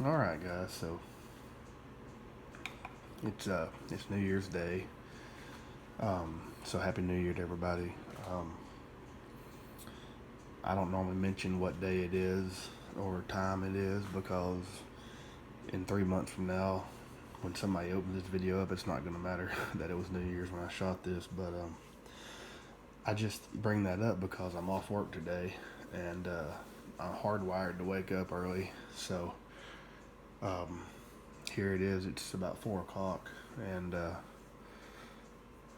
Alright guys, so it's New Year's Day. So happy New Year to everybody. I don't normally mention what day it is or time it is because in 3 months from now, when somebody opens this video up, it's not going to matter that it was New Year's when I shot this. But I just bring that up because I'm off work today and I'm hardwired to wake up early. So here it is. It's about 4 o'clock and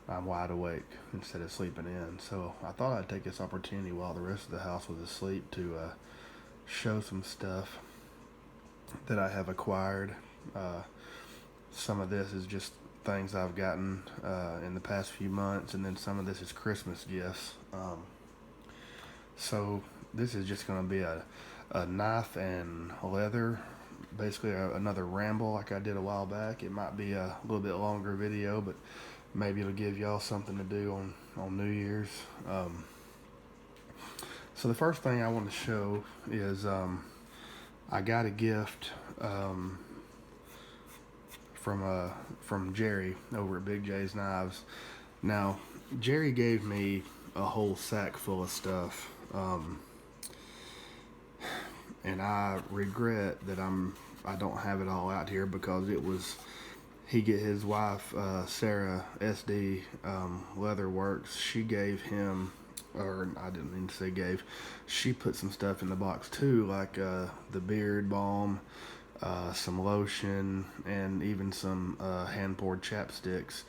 I'm wide awake instead of sleeping in. So I thought I'd take this opportunity while the rest of the house was asleep to show some stuff that I have acquired. Some of this is just things I've gotten in the past few months, and then some of this is Christmas gifts. So this is just going to be a knife and leather, basically another ramble like I did a while back. It might be a little bit longer video, but maybe it'll give y'all something to do on New Year's. So the first thing I want to show is I got a gift from Jerry over at Big J's Knives. Now, Jerry gave me a whole sack full of stuff, and I regret that I don't have it all out here because it was. He get his wife Sarah SD Leather Works. She gave him, or I didn't mean to say gave. She put some stuff in the box too, like the beard balm, some lotion, and even some hand poured chapsticks.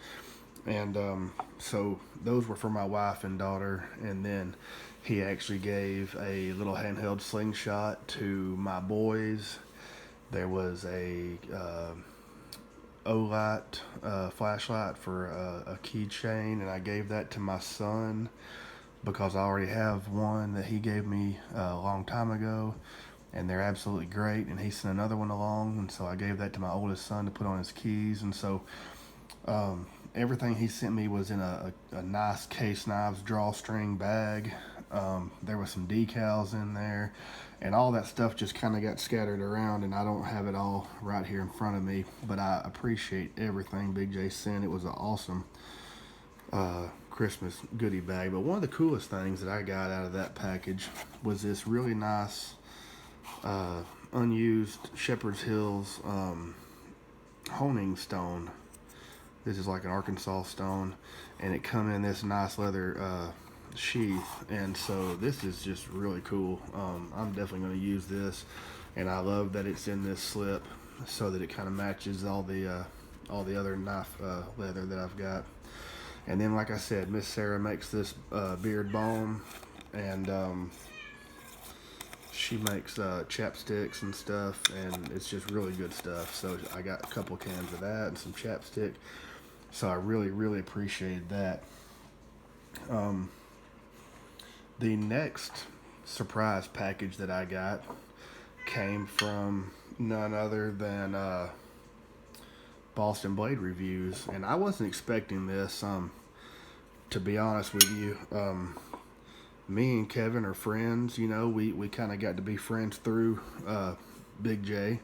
And so those were for my wife and daughter. And then he actually gave a little handheld slingshot to my boys. There was a O-light flashlight for a keychain, and I gave that to my son because I already have one that he gave me a long time ago, and they're absolutely great. And he sent another one along, and so I gave that to my oldest son to put on his keys. And so everything he sent me was in a nice Case Knives drawstring bag. There was some decals in there, and all that stuff just kind of got scattered around, and I don't have it all right here in front of me, but I appreciate everything Big J sent. It was an awesome Christmas goodie bag. But one of the coolest things that I got out of that package was this really nice unused Shepherd's Hills honing stone. This is like an Arkansas stone, and it come in this nice leather sheath, and so this is just really cool. I'm definitely going to use this, and I love that it's in this slip so that it kind of matches all the other knife leather that I've got. And then, like I said, Miss Sarah makes this beard balm, and she makes chapsticks and stuff, and it's just really good stuff. So I got a couple cans of that and some chapstick. So I really appreciated that. The next surprise package that I got came from none other than Boston Blade Reviews, and I wasn't expecting this. To be honest with you, me and Kevin are friends. You know, we kind of got to be friends through Big J.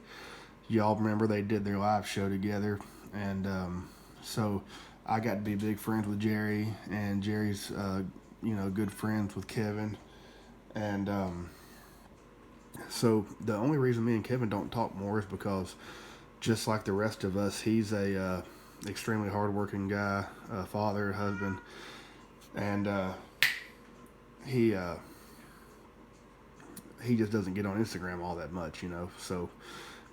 Y'all remember they did their live show together, and so I got to be big friends with Jerry, and Jerry's good friends with Kevin. And so the only reason me and Kevin don't talk more is because, just like the rest of us, he's a extremely hardworking guy, father, husband, and he just doesn't get on Instagram all that much, you know. So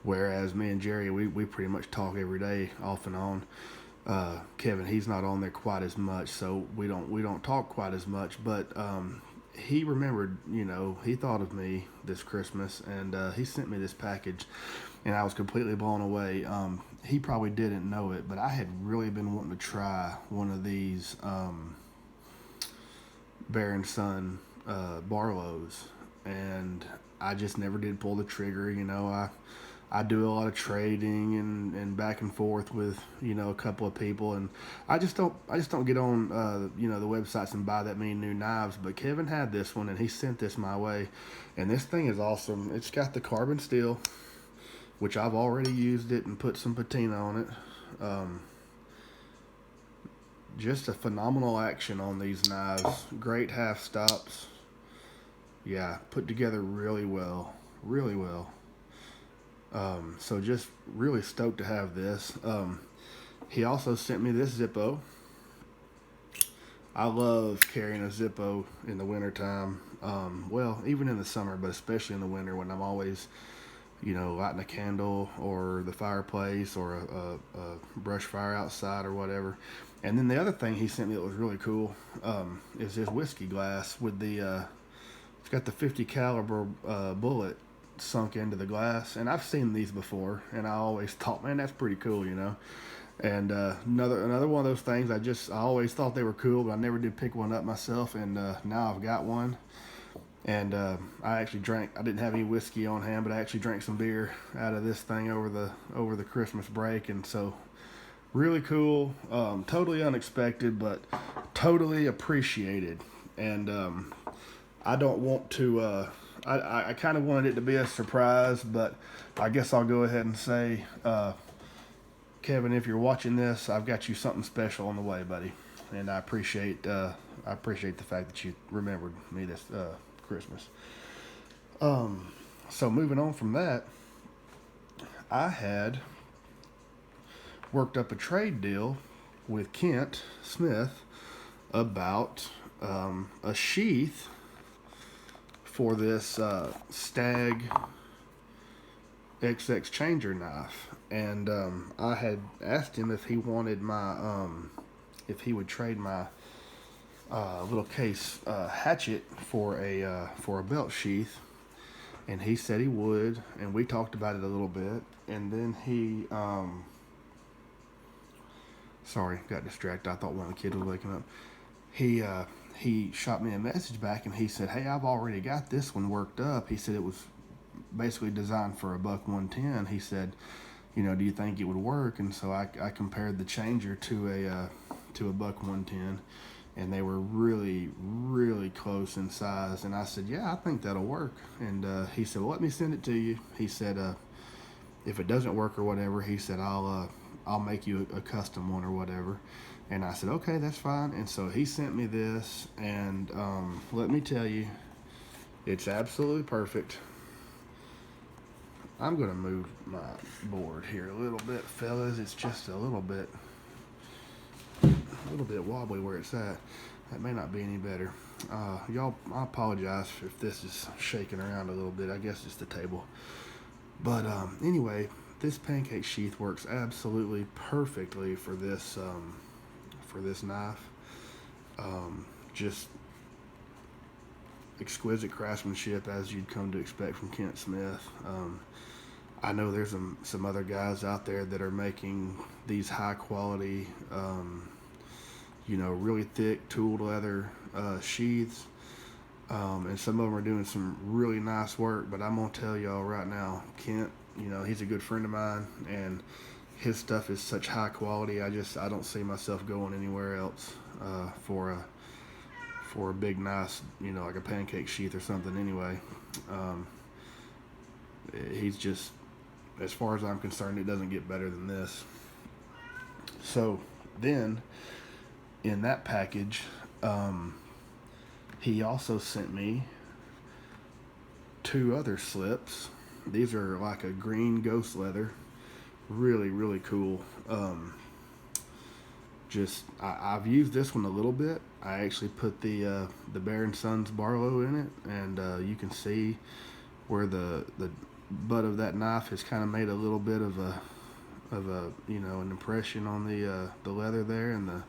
whereas me and Jerry, we pretty much talk every day, off and on. Kevin, he's not on there quite as much, so we don't talk quite as much. But he remembered, you know, he thought of me this Christmas, and he sent me this package, and I was completely blown away. He probably didn't know it, but I had really been wanting to try one of these Bear & Son Barlows, and I just never did pull the trigger. You know, I do a lot of trading and back and forth with, you know, a couple of people, and I just don't get on the websites and buy that many new knives. But Kevin had this one, and he sent this my way, and this thing is awesome. It's got the carbon steel, which I've already used it and put some patina on it. Just a phenomenal action on these knives. Great half stops. Yeah, put together really well. Really well. So just really stoked to have this. He also sent me this Zippo. I love carrying a Zippo in the wintertime. Well, even in the summer, but especially in the winter when I'm always, lighting a candle or the fireplace or a brush fire outside or whatever. And then the other thing he sent me that was really cool is his whiskey glass with it's got the 50 caliber bullet sunk into the glass. And I've seen these before, and I always thought, man, that's pretty cool, And another one of those things, I always thought they were cool, but I never did pick one up myself, and now I've got one. And I actually I didn't have any whiskey on hand, but I actually drank some beer out of this thing over the Christmas break, and so really cool, totally unexpected, but totally appreciated. And I don't want to, I kind of wanted it to be a surprise, but I guess I'll go ahead and say, Kevin, if you're watching this, I've got you something special on the way, buddy. And I appreciate the fact that you remembered me this Christmas. So moving on from that, I had worked up a trade deal with Kent Smith about a sheath for this Stag XX changer knife, and I had asked him if he wanted if he would trade my little case hatchet for a belt sheath, and he said he would, and we talked about it a little bit, and then he sorry, got distracted. I thought one of the kids was waking up. He shot me a message back, and he said, hey, I've already got this one worked up. He said it was basically designed for a $110. He said, do you think it would work? And so I compared the changer to a $110, and they were really, really close in size. And I said, yeah, I think that'll work. And he said, well, let me send it to you. He said, if it doesn't work or whatever, he said, I'll make you a custom one or whatever. And I said, okay, that's fine. And so he sent me this, and let me tell you, it's absolutely perfect. I'm going to move my board here a little bit, fellas. It's just a little bit wobbly where it's at. That may not be any better. Y'all, I apologize if this is shaking around a little bit. I guess it's the table. But anyway, this pancake sheath works absolutely perfectly for this knife. Just exquisite craftsmanship as you'd come to expect from Kent Smith. I know there's some other guys out there that are making these high quality, really thick tooled leather sheaths, and some of them are doing some really nice work. But I'm gonna tell y'all right now, Kent, he's a good friend of mine, and his stuff is such high quality. I don't see myself going anywhere else for a big nice, like a pancake sheath or something. Anyway, he's just, as far as I'm concerned, it doesn't get better than this. So then, in that package, he also sent me 2 other slips. These are like a green ghost leather. Really, really cool. I've used this one a little bit. I actually put the Bear and Sons Barlow in it, and you can see where the butt of that knife has kind of made a little bit of an impression on the leather there, and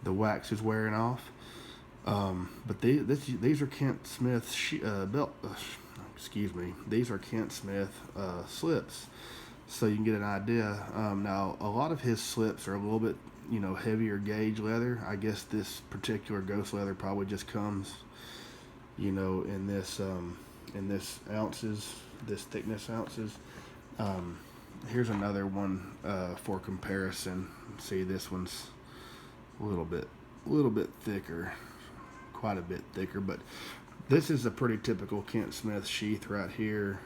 the wax is wearing off. But these are Kent Smith these are Kent Smith slips, so you can get an idea. Now a lot of his slips are a little bit heavier gauge leather. I guess this particular ghost leather probably just comes in this ounces, this thickness ounces. Here's another one for comparison. See, this one's a little bit thicker, quite a bit thicker, but this is a pretty typical Kent Smith sheath right here.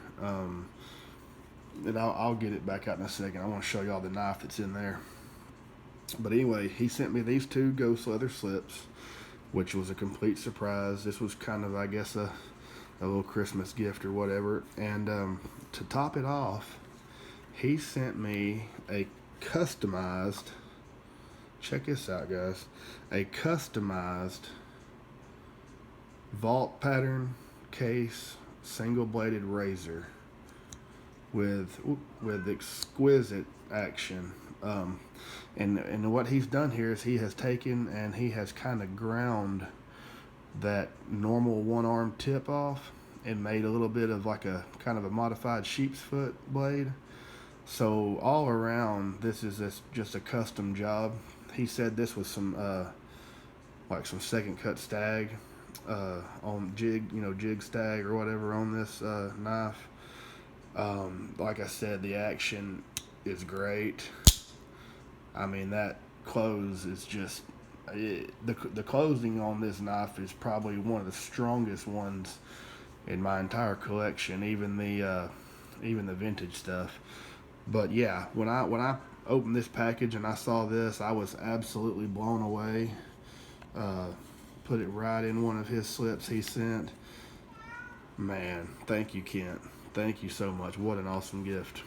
and I'll get it back out in a second. I want to show y'all the knife that's in there. But anyway, he sent me these 2 ghost leather slips, which was a complete surprise. This was kind of, I guess, a little Christmas gift or whatever. And to top it off, he sent me a customized, check this out, guys, a customized vault pattern case single bladed razor with exquisite action. And what he's done here is he has taken and he has kind of ground that normal one arm tip off and made a little bit of like a kind of a modified sheep's foot blade. So all around, this is just a custom job. He said this was some like some second cut stag on jig stag or whatever on this knife. Like I said, the action is great. I mean, that close is just the closing on this knife is probably one of the strongest ones in my entire collection, even the vintage stuff. But yeah, when I opened this package and I saw this, I was absolutely blown away. Put it right in one of his slips he sent. Man, thank you, Kent. Thank you so much. What an awesome gift.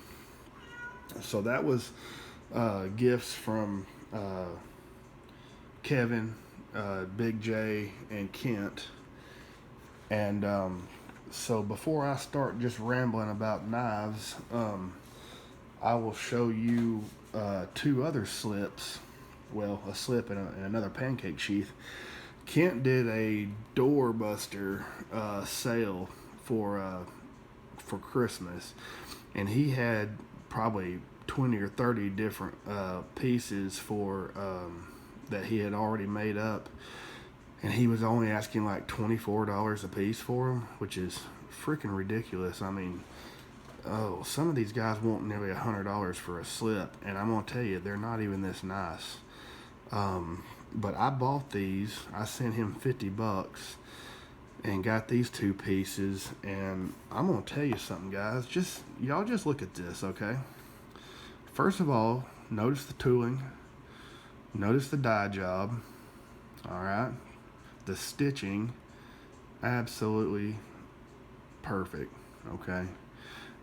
So that was gifts from Kevin, Big J, and Kent. And so before I start just rambling about knives, I will show you 2 other slips. Well, a slip and another pancake sheath. Kent did a doorbuster sale for Christmas, and he had probably 20 or 30 different pieces for that he had already made up, and he was only asking like $24 a piece for them, which is freaking ridiculous. I mean, some of these guys want nearly $100 for a slip, and I'm gonna tell you, they're not even this nice. But I bought these. I sent him $50 and got these 2 pieces, and I'm gonna tell you something, guys. Y'all just look at this, okay? First of all, notice the tooling, notice the die job, all right? The stitching, absolutely perfect, okay?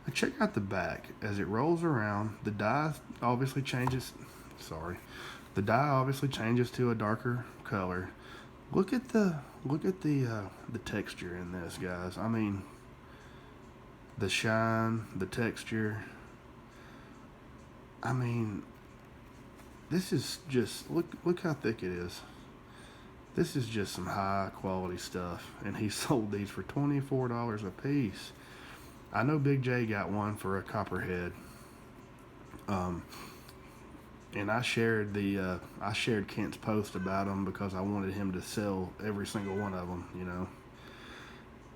Now check out the back. As it rolls around, the die obviously changes, the die obviously changes to a darker color. Look at the texture in this, guys. I mean, the shine, the texture. I mean, this is just look how thick it is. This is just some high quality stuff, and he sold these for $24 a piece. I know Big J got one for a copperhead. And I shared Kent's post about them because I wanted him to sell every single one of them, you know.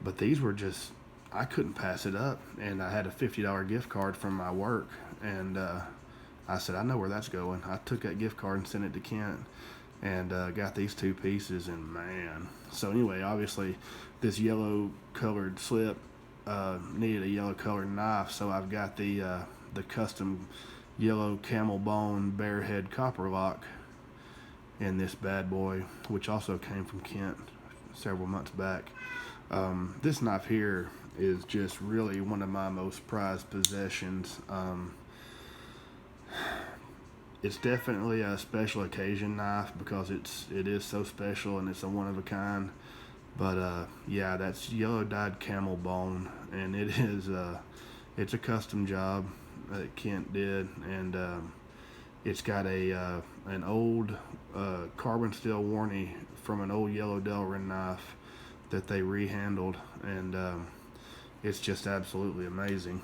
But these were just, I couldn't pass it up, and I had a $50 gift card from my work, and I said, I know where that's going. I took that gift card and sent it to Kent, and got these 2 pieces, and man. So anyway, obviously this yellow colored slip needed a yellow colored knife, so I've got the custom yellow camel bone bear head copper lock in this bad boy, which also came from Kent several months back. This knife here is just really one of my most prized possessions. It's definitely a special occasion knife because it is so special and it's a one of a kind. But yeah, that's yellow dyed camel bone, and it is it's a custom job that Kent did, and it's got an old carbon steel warranty from an old yellow Delrin knife that they rehandled, and it's just absolutely amazing.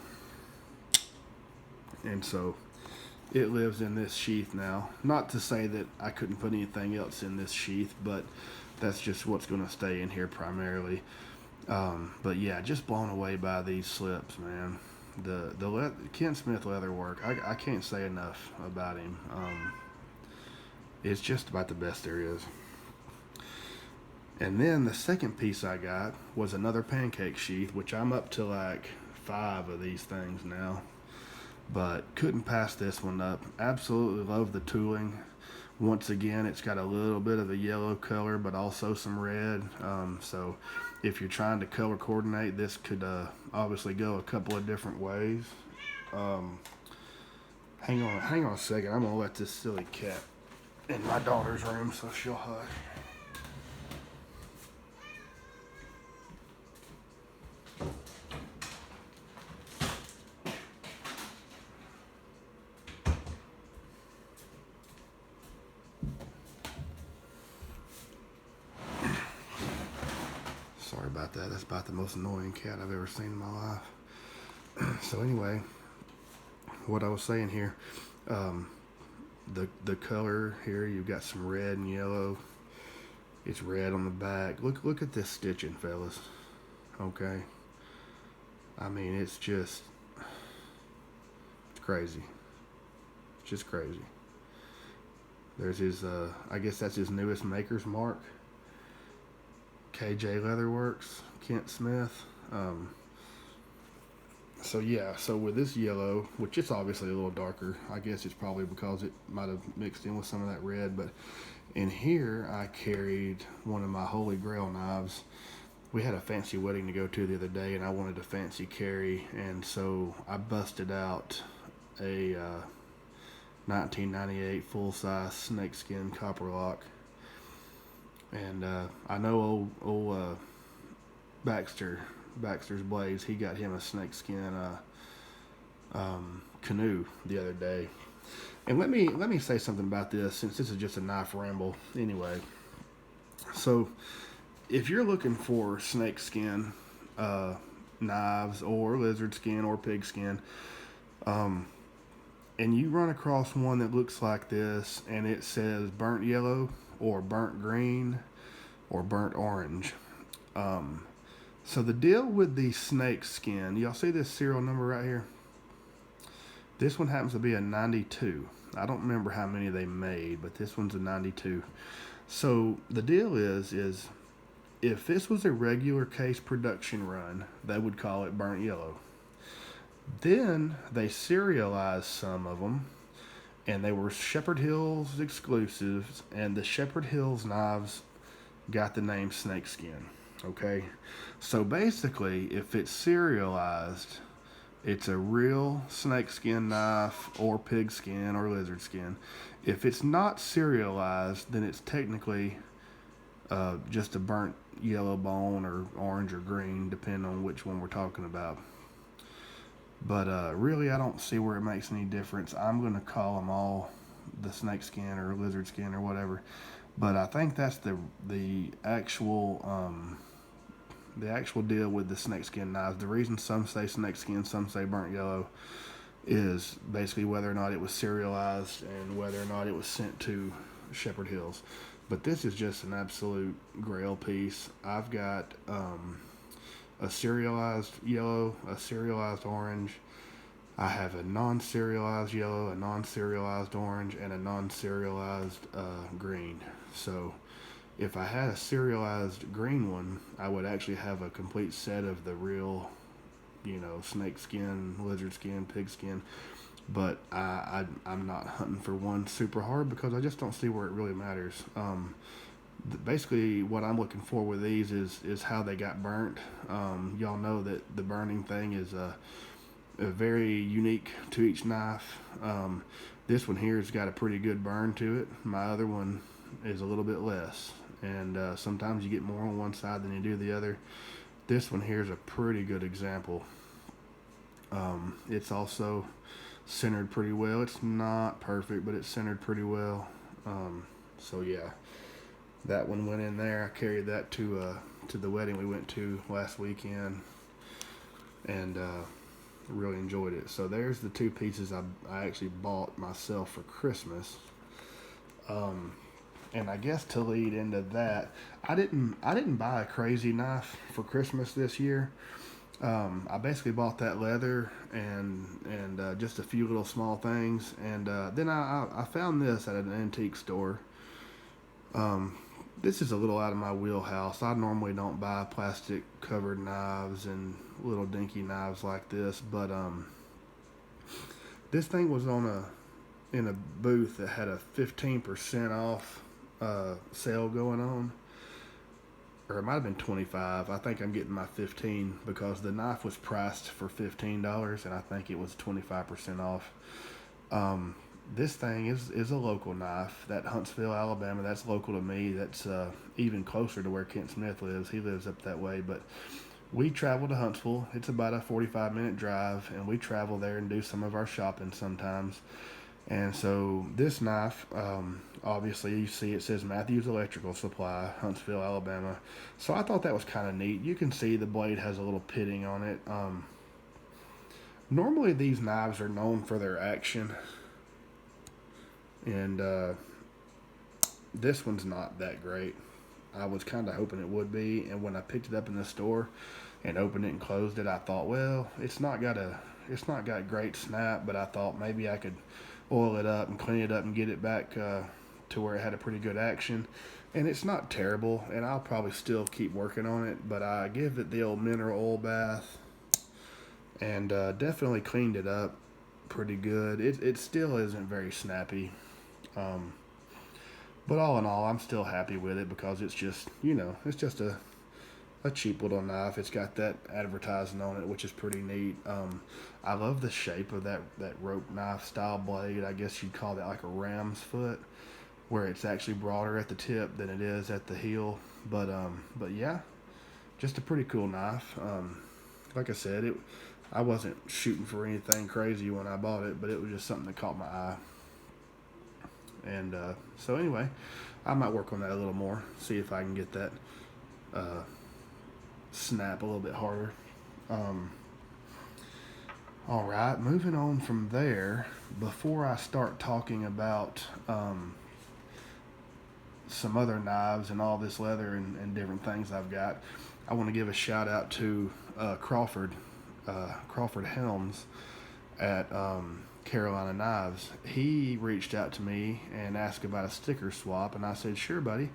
And so it lives in this sheath now. Not to say that I couldn't put anything else in this sheath, but that's just what's going to stay in here primarily. But yeah, just blown away by these slips, man. The Kent Smith leather work, I can't say enough about him. It's just about the best there is. And then the second piece I got was another pancake sheath, which I'm up to like 5 of these things now. but couldn't pass this one up. Absolutely love the tooling. Once again, it's got a little bit of a yellow color, but also some red. So if you're trying to color coordinate, this could obviously go a couple of different ways. Hang on a second. I'm gonna let this silly cat in my daughter's room so she'll hush. Sorry about that. That's about the most annoying cat I've ever seen in my life. So anyway, what I was saying here, the color here, you've got some red and yellow. It's red on the back. Look at this stitching, fellas. Okay. I mean, it's crazy. It's just crazy. There's his, I guess that's his newest maker's mark. KJ Leatherworks, Kent Smith. So yeah, so with this yellow, which it's obviously a little darker, I guess it's probably because it might have mixed in with some of that red, but in here I carried one of my Holy Grail knives. We had a fancy wedding to go to the other day, and I wanted a fancy carry, and so I busted out a 1998 full-size snakeskin copper lock. And I know old Baxter's Blades, he got him a snakeskin canoe the other day. And let me say something about this, since this is just a knife ramble anyway. So if you're looking for snakeskin knives or lizard skin or pig skin, and you run across one that looks like this and it says burnt yellow or burnt green or burnt orange, so the deal with the snake skin, y'all see this serial number right here? This one happens to be a 92. I don't remember how many they made, but this one's a 92. So the deal is if this was a regular case production run, they would call it burnt yellow. Then they serialized some of them, and they were Shepherd Hills exclusives, and the Shepherd Hills knives got the name snakeskin. Okay, so basically, if it's serialized, it's a real snakeskin knife or pig skin or lizard skin. If it's not serialized, then it's technically just a burnt yellow bone or orange or green, depending on which one we're talking about. But really, I don't see where it makes any difference. I'm going to call them all the snakeskin or lizard skin or whatever. But I think that's the actual deal with the snakeskin knives. The reason some say snakeskin, some say burnt yellow, is basically whether or not it was serialized and whether or not it was sent to Shepherd Hills. But this is just an absolute grail piece. I've got a serialized yellow, a serialized orange. I have a non-serialized yellow, a non-serialized orange, and a non-serialized green. So if I had a serialized green one, I would actually have a complete set of the real, snake skin, lizard skin, pig skin. But I'm not hunting for one super hard because I just don't see where it really matters. Basically, what I'm looking for with these is how they got burnt. Y'all know that the burning thing is a very unique to each knife. This one here has got a pretty good burn to it. My other one is a little bit less, and sometimes you get more on one side than you do the other. This one here is a pretty good example. It's also centered pretty well. It's not perfect, but it's centered pretty well. So yeah, that one went in there. I carried that to the wedding we went to last weekend, and really enjoyed it. So there's the two pieces I actually bought myself for Christmas. And I guess to lead into that, I didn't buy a crazy knife for Christmas this year. I basically bought that leather and just a few little small things, and then I found this at an antique store. This is a little out of my wheelhouse. I normally don't buy plastic covered knives and little dinky knives like this, but This thing was in a booth that had a 15% off sale going on, or it might have been 25. I think I'm getting my 15 because the knife was priced for $15, and I think it was 25% off. This thing is a local knife. That Huntsville, Alabama, that's local to me. That's even closer to where Kent Smith lives. He lives up that way, but we travel to Huntsville. It's about a 45-minute drive, and we travel there and do some of our shopping sometimes. And so this knife, obviously you see it says Matthews Electrical Supply, Huntsville, Alabama. So I thought that was kind of neat. You can see the blade has a little pitting on it. Normally these knives are known for their action, and this one's not that great. I was kind of hoping it would be, and when I picked it up in the store and opened it and closed it, I thought, well, it's not got great snap, but I thought maybe I could oil it up and clean it up and get it back to where it had a pretty good action. And it's not terrible, and I'll probably still keep working on it, but I give it the old mineral oil bath and definitely cleaned it up pretty good. It still isn't very snappy. But all in all, I'm still happy with it because it's just, it's just a cheap little knife. It's got that advertising on it, which is pretty neat. I love the shape of that rope knife style blade. I guess you'd call that like a ram's foot, where it's actually broader at the tip than it is at the heel. But yeah, just a pretty cool knife. Like I said, I wasn't shooting for anything crazy when I bought it, but it was just something that caught my eye. And so anyway, I might work on that a little more, see if I can get that snap a little bit harder. All right, moving on from there, before I start talking about some other knives and all this leather and different things I've got, I want to give a shout out to Crawford Helms at Carolina Knives. He reached out to me and asked about a sticker swap, and I said, sure, buddy.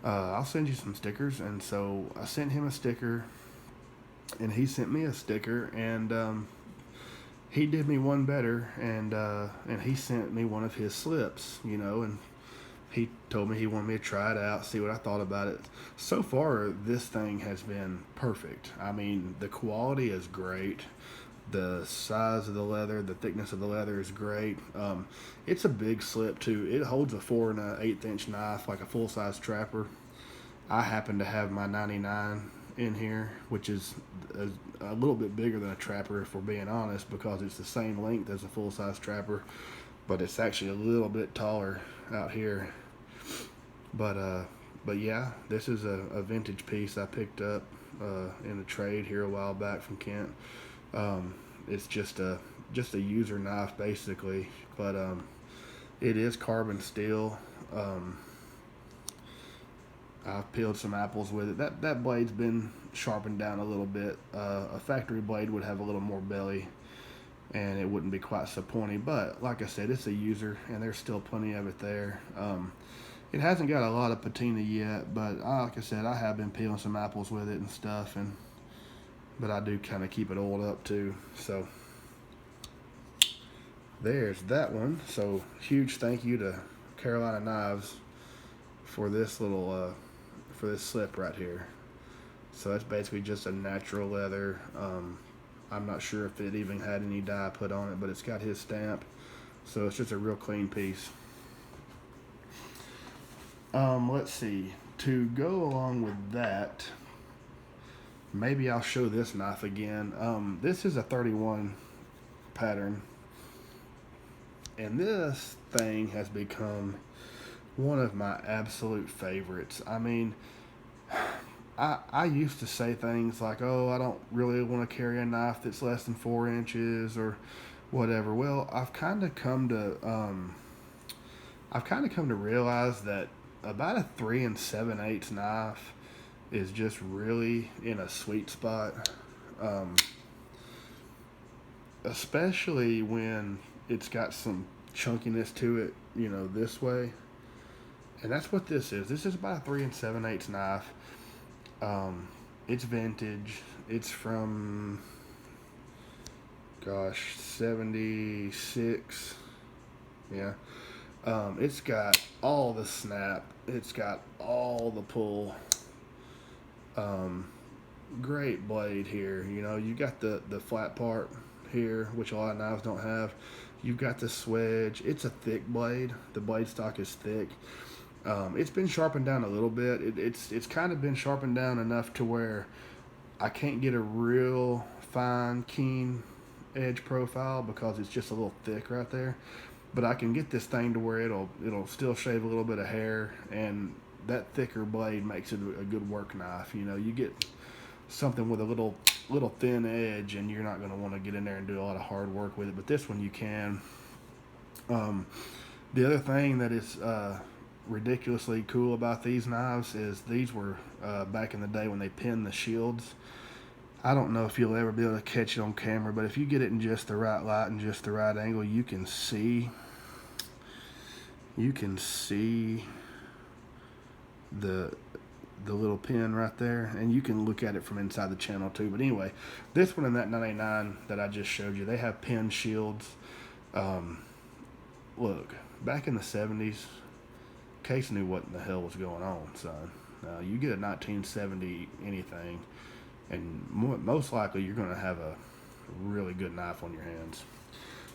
I'll send you some stickers. And so I sent him a sticker, and he sent me a sticker, and he did me one better, and he sent me one of his slips, and he told me he wanted me to try it out, see what I thought about it. So far, this thing has been perfect. I mean, the quality is great. The size of the leather, the thickness of the leather is great. It's a big slip too. It holds a 4 1/8 inch knife, like a full-size trapper. I happen to have my 99 in here, which is a little bit bigger than a trapper, if we're being honest, because it's the same length as a full-size trapper, but it's actually a little bit taller out here. But yeah, this is a vintage piece I picked up in a trade here a while back from Kent. It's just a user knife basically, but it is carbon steel. I've peeled some apples with it. That blade's been sharpened down a little bit. A factory blade would have a little more belly, and it wouldn't be quite so pointy. But like I said, it's a user, and there's still plenty of it there. It hasn't got a lot of patina yet, but like I said, I have been peeling some apples with it and stuff, but I do kind of keep it oiled up too. So there's that one. So huge thank you to Carolina Knives for this little for this slip right here. So that's basically just a natural leather. I'm not sure if it even had any dye put on it, but it's got his stamp, so it's just a real clean piece. Let's see, to go along with that, maybe I'll show this knife again. This is a 31 pattern, and this thing has become one of my absolute favorites. I mean, I used to say things like, oh, I don't really want to carry a knife that's less than 4 inches or whatever. Well, I've kind of come to realize that about a 3 7/8 knife is just really in a sweet spot, especially when it's got some chunkiness to it, this way. And that's what this is. This is about a 3 7/8 knife. It's vintage. It's from, gosh, 76. Yeah. It's got all the snap. It's got all the pull. Great blade here. You know, you got the flat part here, which a lot of knives don't have. You've got the swedge. It's a thick blade. The blade stock is thick. It's been sharpened down a little bit. It's kind of been sharpened down enough to where I can't get a real fine, keen edge profile because it's just a little thick right there. But I can get this thing to where it'll still shave a little bit of hair, and that thicker blade makes it a good work knife. You know, you get something with a little thin edge, and you're not going to want to get in there and do a lot of hard work with it. But this one you can. The other thing that is ridiculously cool about these knives is these were back in the day when they pinned the shields. I don't know if you'll ever be able to catch it on camera, but if you get it in just the right light and just the right angle, you can see the little pin right there, and you can look at it from inside the channel too. But anyway, this one and that 989 that I just showed you, they have pin shields. Look, back in the 70s, Case knew what in the hell was going on, son. You get a 1970 anything, and most likely you're going to have a really good knife on your hands.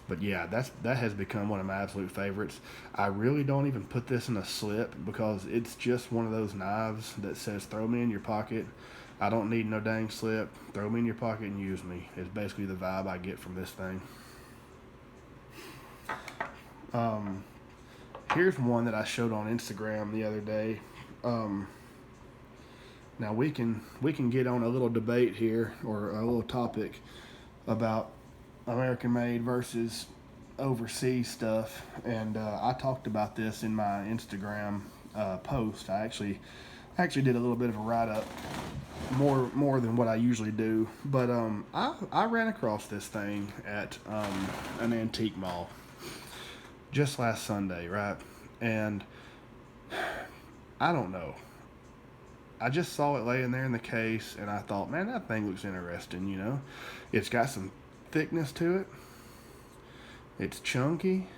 But yeah, that has become one of my absolute favorites. I really don't even put this in a slip because it's just one of those knives that says throw me in your pocket. I don't need no dang slip. Throw me in your pocket and use me. It's basically the vibe I get from this thing. Here's one that I showed on Instagram the other day. Now we can get on a little debate here, or a little topic about American made versus overseas stuff, and I talked about this in my Instagram post. I actually did a little bit of a write-up, more than what I usually do, but I ran across this thing at an antique mall just last Sunday, right? And I don't know, I just saw it laying there in the case, and I thought, man, that thing looks interesting. You know, it's got some thickness to it. It's chunky.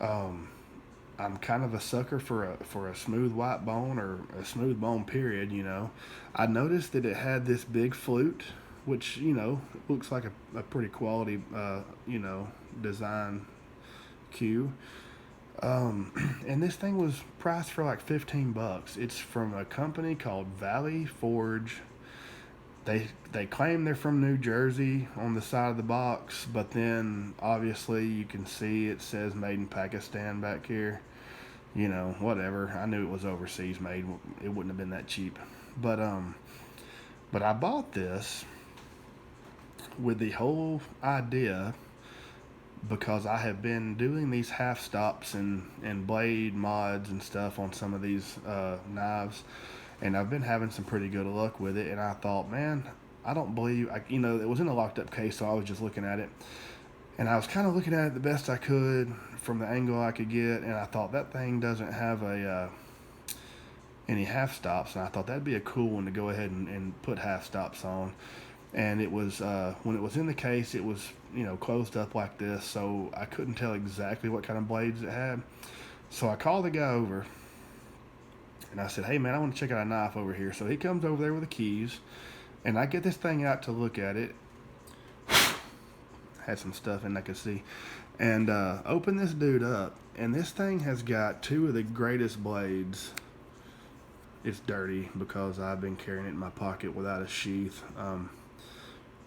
I'm kind of a sucker for a smooth white bone, or a smooth bone period. You know, I noticed that it had this big flute, which, you know, looks like a pretty quality you know, design cue. And this thing was priced for like $15. It's from a company called Valley Forge. They claim they're from New Jersey on the side of the box, but then obviously you can see it says made in Pakistan back here. You know, whatever. I knew it was overseas made. It wouldn't have been that cheap. But I bought this with the whole idea, because I have been doing these half stops and blade mods and stuff on some of these knives, and I've been having some pretty good luck with it. And I thought, man, I don't believe, you know, it was in a locked up case, so I was just looking at it, and I was kind of looking at it the best I could from the angle I could get, and I thought that thing doesn't have any half stops, and I thought that'd be a cool one to go ahead and put half stops on. And it was, when it was in the case, it was, you know, closed up like this, so I couldn't tell exactly what kind of blades it had. So I called the guy over, and I said, hey man, I want to check out a knife over here. So he comes over there with the keys, and I get this thing out to look at it. Had some stuff in I could see. And open this dude up, and this thing has got two of the greatest blades. It's dirty because I've been carrying it in my pocket without a sheath.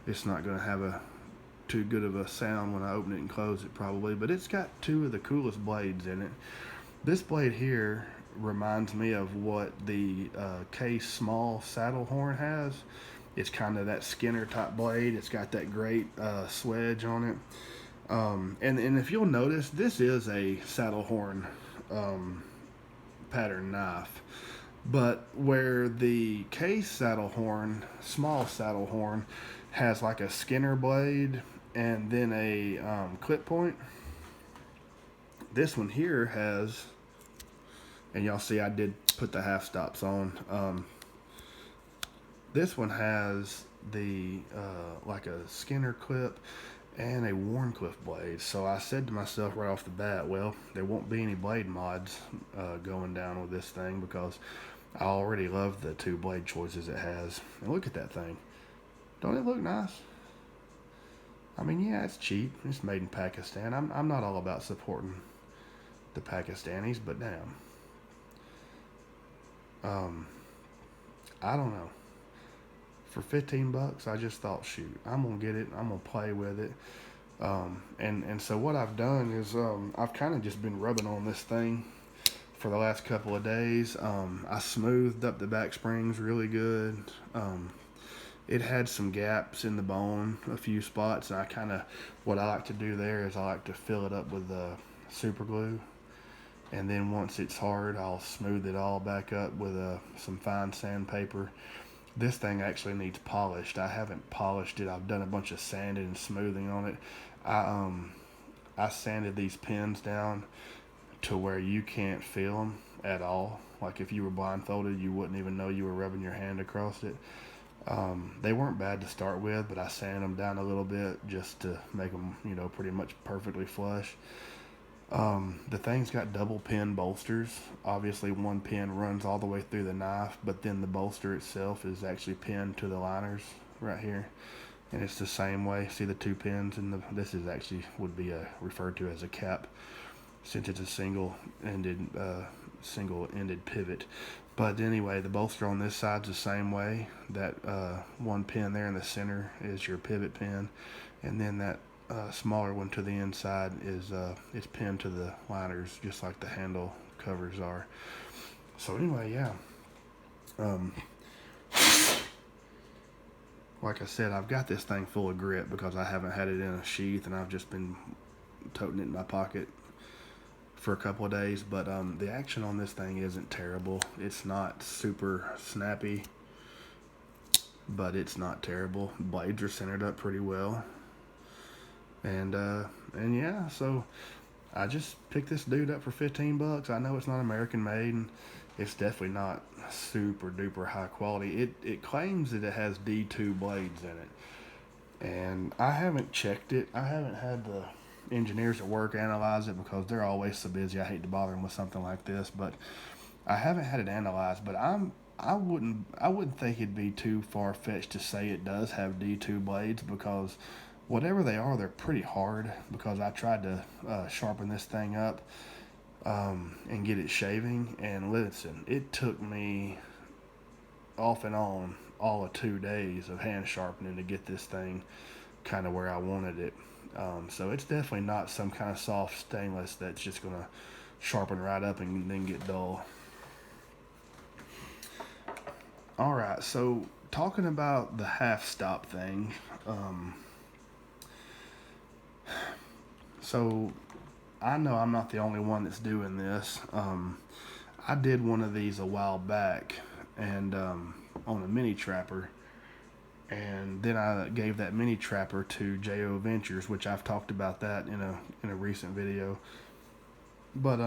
It's not going to have too good of a sound when I open it and close it probably, but it's got two of the coolest blades in it. This blade here reminds me of what the Case small saddle horn has. It's kind of that Skinner type blade. It's got that great swedge on it. And if you'll notice, this is a saddle horn pattern knife. But where the Case saddle horn, small saddle horn, has like a Skinner blade and then a clip point, this one here has, and y'all see I did put the half stops on, this one has the like a Skinner clip, and a Warncliffe blade. So I said to myself right off the bat, well, there won't be any blade mods going down with this thing because I already love the 2 blade choices it has. And look at that thing. Don't it look nice? I mean, yeah, it's cheap. It's made in Pakistan. I'm not all about supporting the Pakistanis, but damn. I don't know. For 15 bucks, I just thought, shoot, I'm gonna get it. I'm gonna play with it. And so what I've done is I've kind of just been rubbing on this thing for the last couple of days. I smoothed up the back springs really good. It had some gaps in the bone, a few spots, and what I like to do there is I like to fill it up with super glue, and then once it's hard, I'll smooth it all back up with some fine sandpaper. This thing actually needs polished. I haven't polished it. I've done a bunch of sanding and smoothing on it. I sanded these pins down to where you can't feel them at all. Like if you were blindfolded, you wouldn't even know you were rubbing your hand across it. They weren't bad to start with, but I sanded them down a little bit just to make them, pretty much perfectly flush. The thing's got double pin bolsters. Obviously, one pin runs all the way through the knife, but then the bolster itself is actually pinned to the liners right here. And it's the same way. See the 2 pins, and this is actually would be referred to as a cap, since it's a single-ended pivot. But anyway, the bolster on this side's the same way. That one pin there in the center is your pivot pin, and then that smaller one to the inside is pinned to the liners, just like the handle covers are. So anyway, yeah. Like I said, I've got this thing full of grip because I haven't had it in a sheath, and I've just been toting it in my pocket for a couple of days. But the action on this thing isn't terrible. It's not super snappy, but it's not terrible. Blades are centered up pretty well. And yeah, so I just picked this dude up for 15 bucks. I know it's not American made, and it's definitely not super duper high quality. It claims that it has D2 blades in it, and I haven't checked it. I haven't had the engineers at work analyze it because they're always so busy. I hate to bother them with something like this, but I haven't had it analyzed. But I wouldn't think it'd be too far fetched to say it does have D2 blades, because whatever they are, they're pretty hard. Because I tried to sharpen this thing up and get it shaving, and listen, it took me off and on all of 2 days of hand sharpening to get this thing kind of where I wanted it. So it's definitely not some kind of soft stainless that's just going to sharpen right up and then get dull. Alright, so talking about the half stop thing, so I know I'm not the only one that's doing this. I did one of these a while back, and on a mini trapper, and then I gave that mini trapper to JO Ventures, which I've talked about that in a recent video. But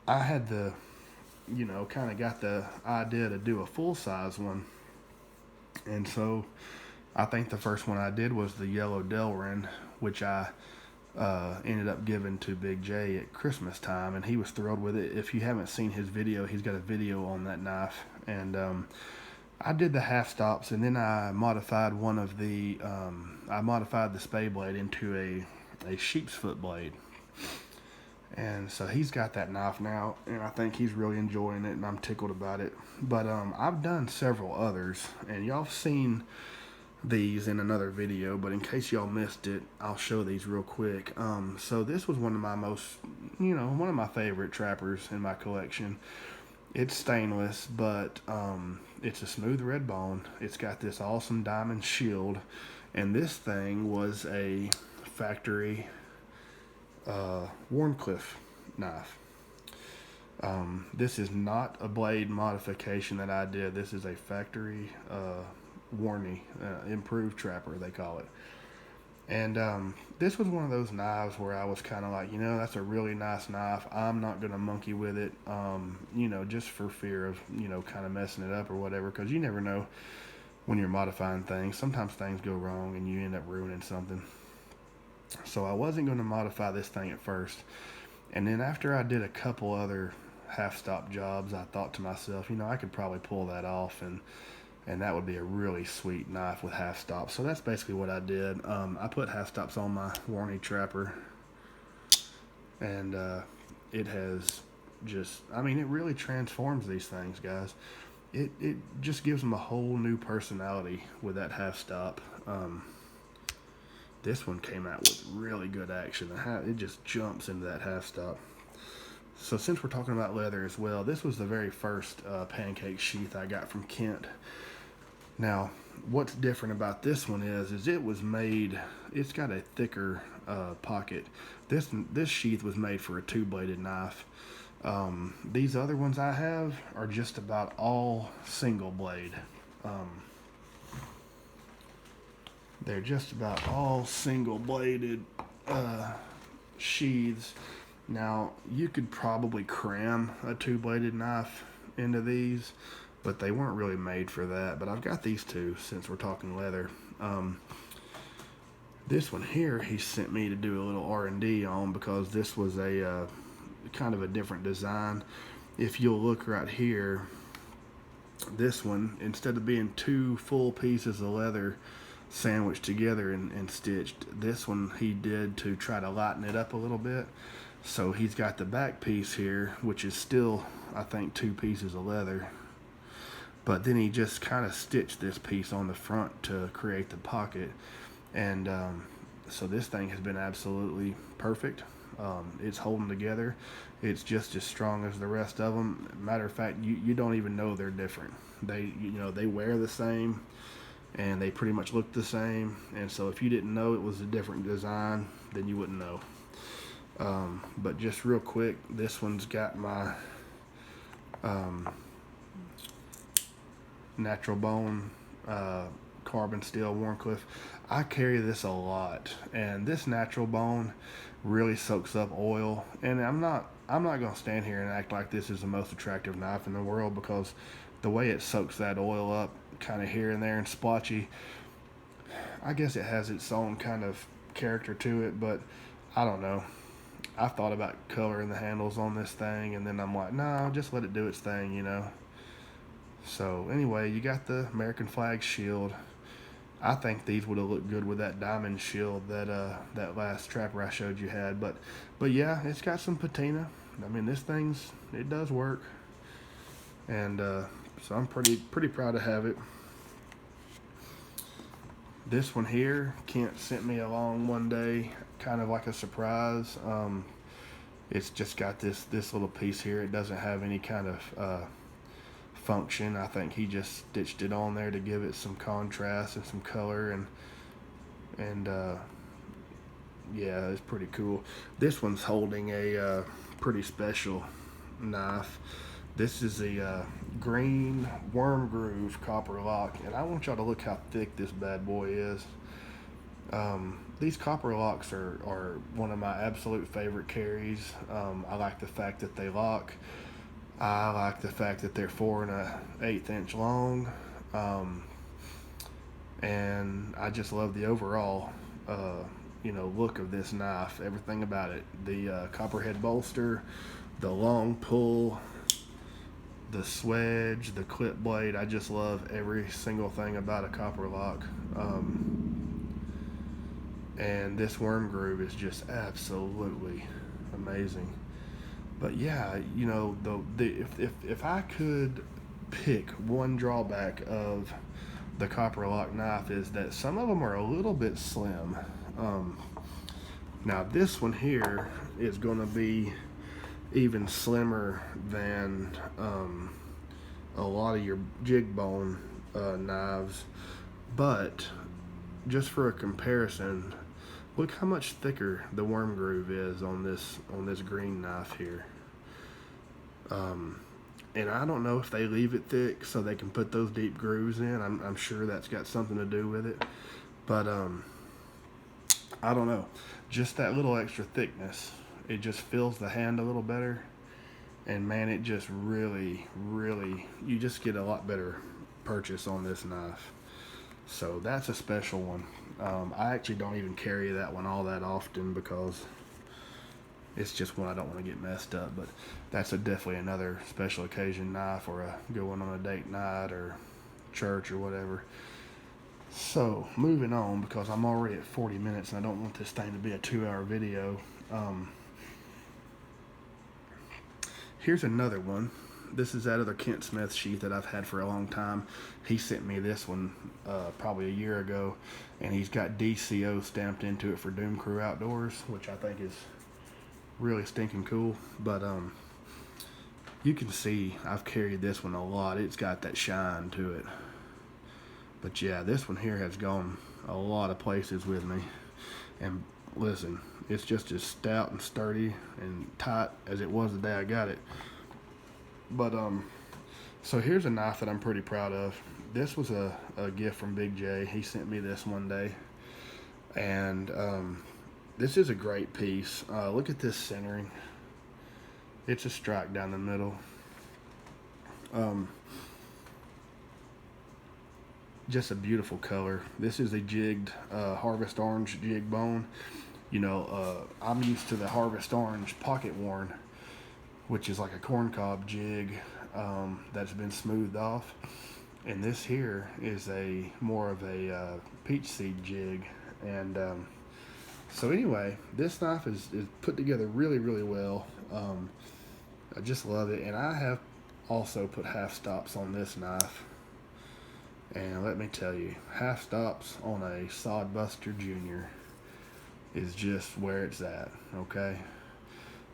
I had kind of got the idea to do a full size one, and so I think the first one I did was the yellow Delrin, which I ended up giving to Big J at Christmas time, and he was thrilled with it. If you haven't seen his video, he's got a video on that knife. And I did the half stops, and then I modified the spade blade into a sheep's foot blade. And so he's got that knife now, and I think he's really enjoying it, and I'm tickled about it. But I've done several others, and y'all have seen these in another video, but in case y'all missed it, I'll show these real quick. So this was one of my favorite trappers in my collection. It's stainless, but it's a smooth red bone. It's got this awesome diamond shield, and this thing was a factory Warncliffe knife. This is not a blade modification that I did. This is a factory Warney improved trapper, they call it. And this was one of those knives where I was kind of like, that's a really nice knife. I'm not going to monkey with it, just for fear of, kind of messing it up or whatever, because you never know when you're modifying things. Sometimes things go wrong and you end up ruining something. So I wasn't going to modify this thing at first. And then after I did a couple other half stop jobs, I thought to myself, you know, I could probably pull that off, and that would be a really sweet knife with half stops. So that's basically what I did. I put half stops on my RoR and J Trapper, and it has just, I mean, it really transforms these things, guys. It just gives them a whole new personality with that half stop. This one came out with really good action. It just jumps into that half stop. So since we're talking about leather as well, this was the very first pancake sheath I got from Kent. Now, what's different about this one is it was made, it's got a thicker pocket. This sheath was made for a two-bladed knife. These other ones I have are just about all single blade. They're just about all single bladed sheaths. Now, you could probably cram a two-bladed knife into these, but they weren't really made for that. But I've got these two since we're talking leather. This one here, he sent me to do a little R&D on because this was a kind of a different design. If you'll look right here, this one, instead of being two full pieces of leather sandwiched together and stitched, this one he did to try to lighten it up a little bit. So he's got the back piece here, which is still, I think, two pieces of leather, but then he just kind of stitched this piece on the front to create the pocket. And so this thing has been absolutely perfect. It's holding together. It's just as strong as the rest of them. Matter of fact, you don't even know they're different. They wear the same, and they pretty much look the same. And so if you didn't know it was a different design, then you wouldn't know. But just real quick, this one's got my natural bone carbon steel Warncliffe. I carry this a lot, and this natural bone really soaks up oil. And I'm not gonna stand here and act like this is the most attractive knife in the world, because the way it soaks that oil up kind of here and there and splotchy, I guess it has its own kind of character to it. But I don't know, I thought about coloring the handles on this thing, and then I'm like, no, just let it do its thing, you know. So anyway, you got the American flag shield. I think these would have looked good with that diamond shield that last trapper I showed you had. But yeah, it's got some patina. I mean, it does work, and so I'm pretty proud to have it. This one here, Kent sent me along one day, kind of like a surprise. It's just got this little piece here. It doesn't have any kind of function. I think he just stitched it on there to give it some contrast and some color, and yeah, it's pretty cool. This one's holding a pretty special knife. This is a green worm groove copper lock, and I want y'all to look how thick this bad boy is. These copper locks are one of my absolute favorite carries. I like the fact that they lock. I like the fact that they're 4 1/8 inch long, and I just love the overall look of this knife. Everything about it, the copperhead bolster, the long pull, the swedge, the clip blade. I just love every single thing about a copper lock. And this worm groove is just absolutely amazing. But yeah, if I could pick one drawback of the copper lock knife, is that some of them are a little bit slim. Now this one here is going to be even slimmer than a lot of your jig bone knives, but just for a comparison, look how much thicker the worm groove is on this green knife here. And I don't know if they leave it thick so they can put those deep grooves in. I'm sure that's got something to do with it, but I don't know. Just that little extra thickness, it just fills the hand a little better, and man, it just really, you just get a lot better purchase on this knife. So that's a special one. I actually don't even carry that one all that often because it's just one I don't want to get messed up. But that's definitely another special occasion knife, or going on a date night or church or whatever. So moving on, because I'm already at 40 minutes and I don't want this thing to be a 2-hour video. Here's another one. This is that other Kent Smith sheath that I've had for a long time. He sent me this one probably a year ago, and he's got DCO stamped into it for Doom Crew Outdoors, which I think is really stinking cool. But you can see I've carried this one a lot. It's got that shine to it. But yeah, this one here has gone a lot of places with me. And listen, it's just as stout and sturdy and tight as it was the day I got it. But so here's a knife that I'm pretty proud of. This was a gift from Big J. He sent me this one day, and this is a great piece. Look at this centering. It's a strike down the middle. Just a beautiful color. This is a jigged Harvest Orange jig bone. You know, I'm used to the Harvest Orange pocket worn, which is like a corncob jig that's been smoothed off. And this here is more of a peach seed jig. And so anyway, this knife is put together really, really well. I just love it. And I have also put half stops on this knife. And let me tell you, half stops on a Sodbuster Jr. is just where it's at, okay?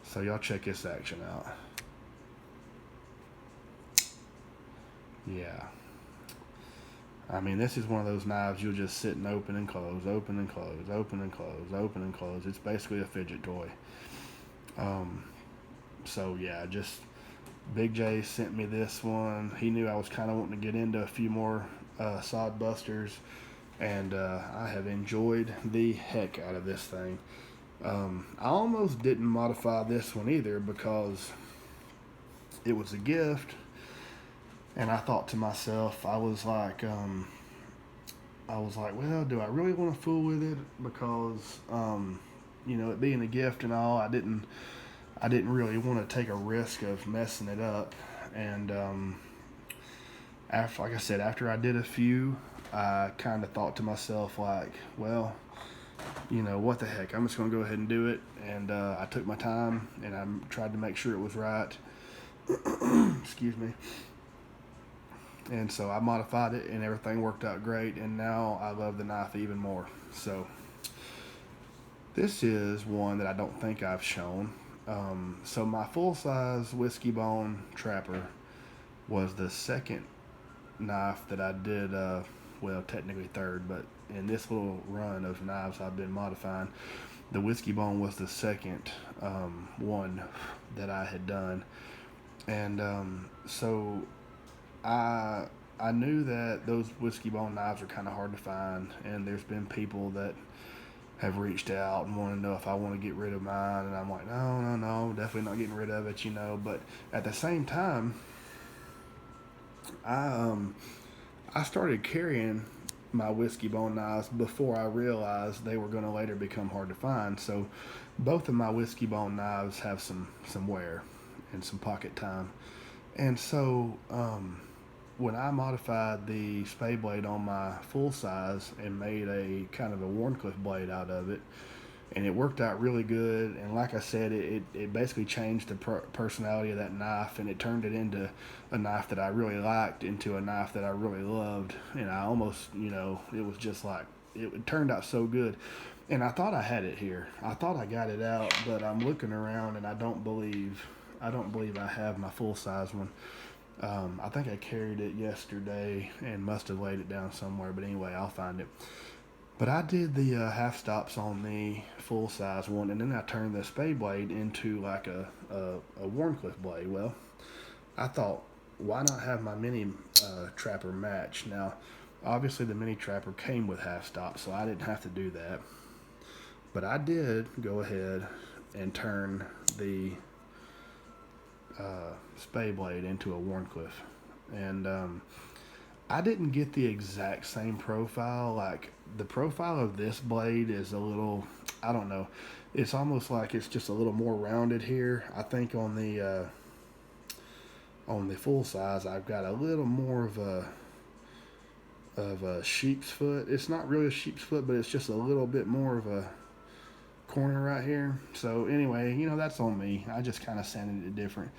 So y'all check this action out. Yeah. I mean, this is one of those knives you'll just sit and open and close, open and close, open and close, open and close. It's basically a fidget toy. So yeah, just Big J sent me this one. He knew I was kind of wanting to get into a few more Sodbusters, and I have enjoyed the heck out of this thing. I almost didn't modify this one either because it was a gift, and I thought to myself, I was like, well, do I really want to fool with it? Because you know, it being a gift and all, I didn't really want to take a risk of messing it up. And after, like I said, after I did a few, I kind of thought to myself, like, well, you know, what the heck, I'm just going to go ahead and do it. And I took my time, and I tried to make sure it was right. Excuse me. And so I modified it, and everything worked out great, and now I love the knife even more. So this is one that I don't think I've shown. So my full-size whiskey bone trapper was the second knife that I did, well, technically third, but in this little run of knives I've been modifying, the whiskey bone was the second one that I had done. And so I knew that those whiskey bone knives are kind of hard to find, and there's been people that have reached out and want to know if I want to get rid of mine, and I'm like, no, definitely not getting rid of it, you know. But at the same time, I started carrying my whiskey bone knives before I realized they were going to later become hard to find. So both of my whiskey bone knives have some wear and some pocket time. And so when I modified the spade blade on my full size and made a kind of a Warncliffe blade out of it, and it worked out really good. And like I said, it basically changed the personality of that knife, and it turned it into a knife that I really liked into a knife that I really loved. And I almost, you know, it was just like, it turned out so good. And I thought I had it here. I thought I got it out, but I'm looking around and I don't believe I have my full size one. I think I carried it yesterday and must have laid it down somewhere, but anyway, I'll find it. But I did the half stops on the full size one, and then I turned the spade blade into like a Warncliffe blade. Well, I thought, why not have my mini trapper match? Now, obviously the mini trapper came with half stops, so I didn't have to do that. But I did go ahead and turn the spade blade into a Warncliffe. And I didn't get the exact same profile. Like the profile of this blade is a little, I don't know. It's almost like it's just a little more rounded here. I think on the full size, I've got a little more of a sheep's foot. It's not really a sheep's foot, but it's just a little bit more of a corner right here. So anyway, that's on me. I just kind of sanded it different.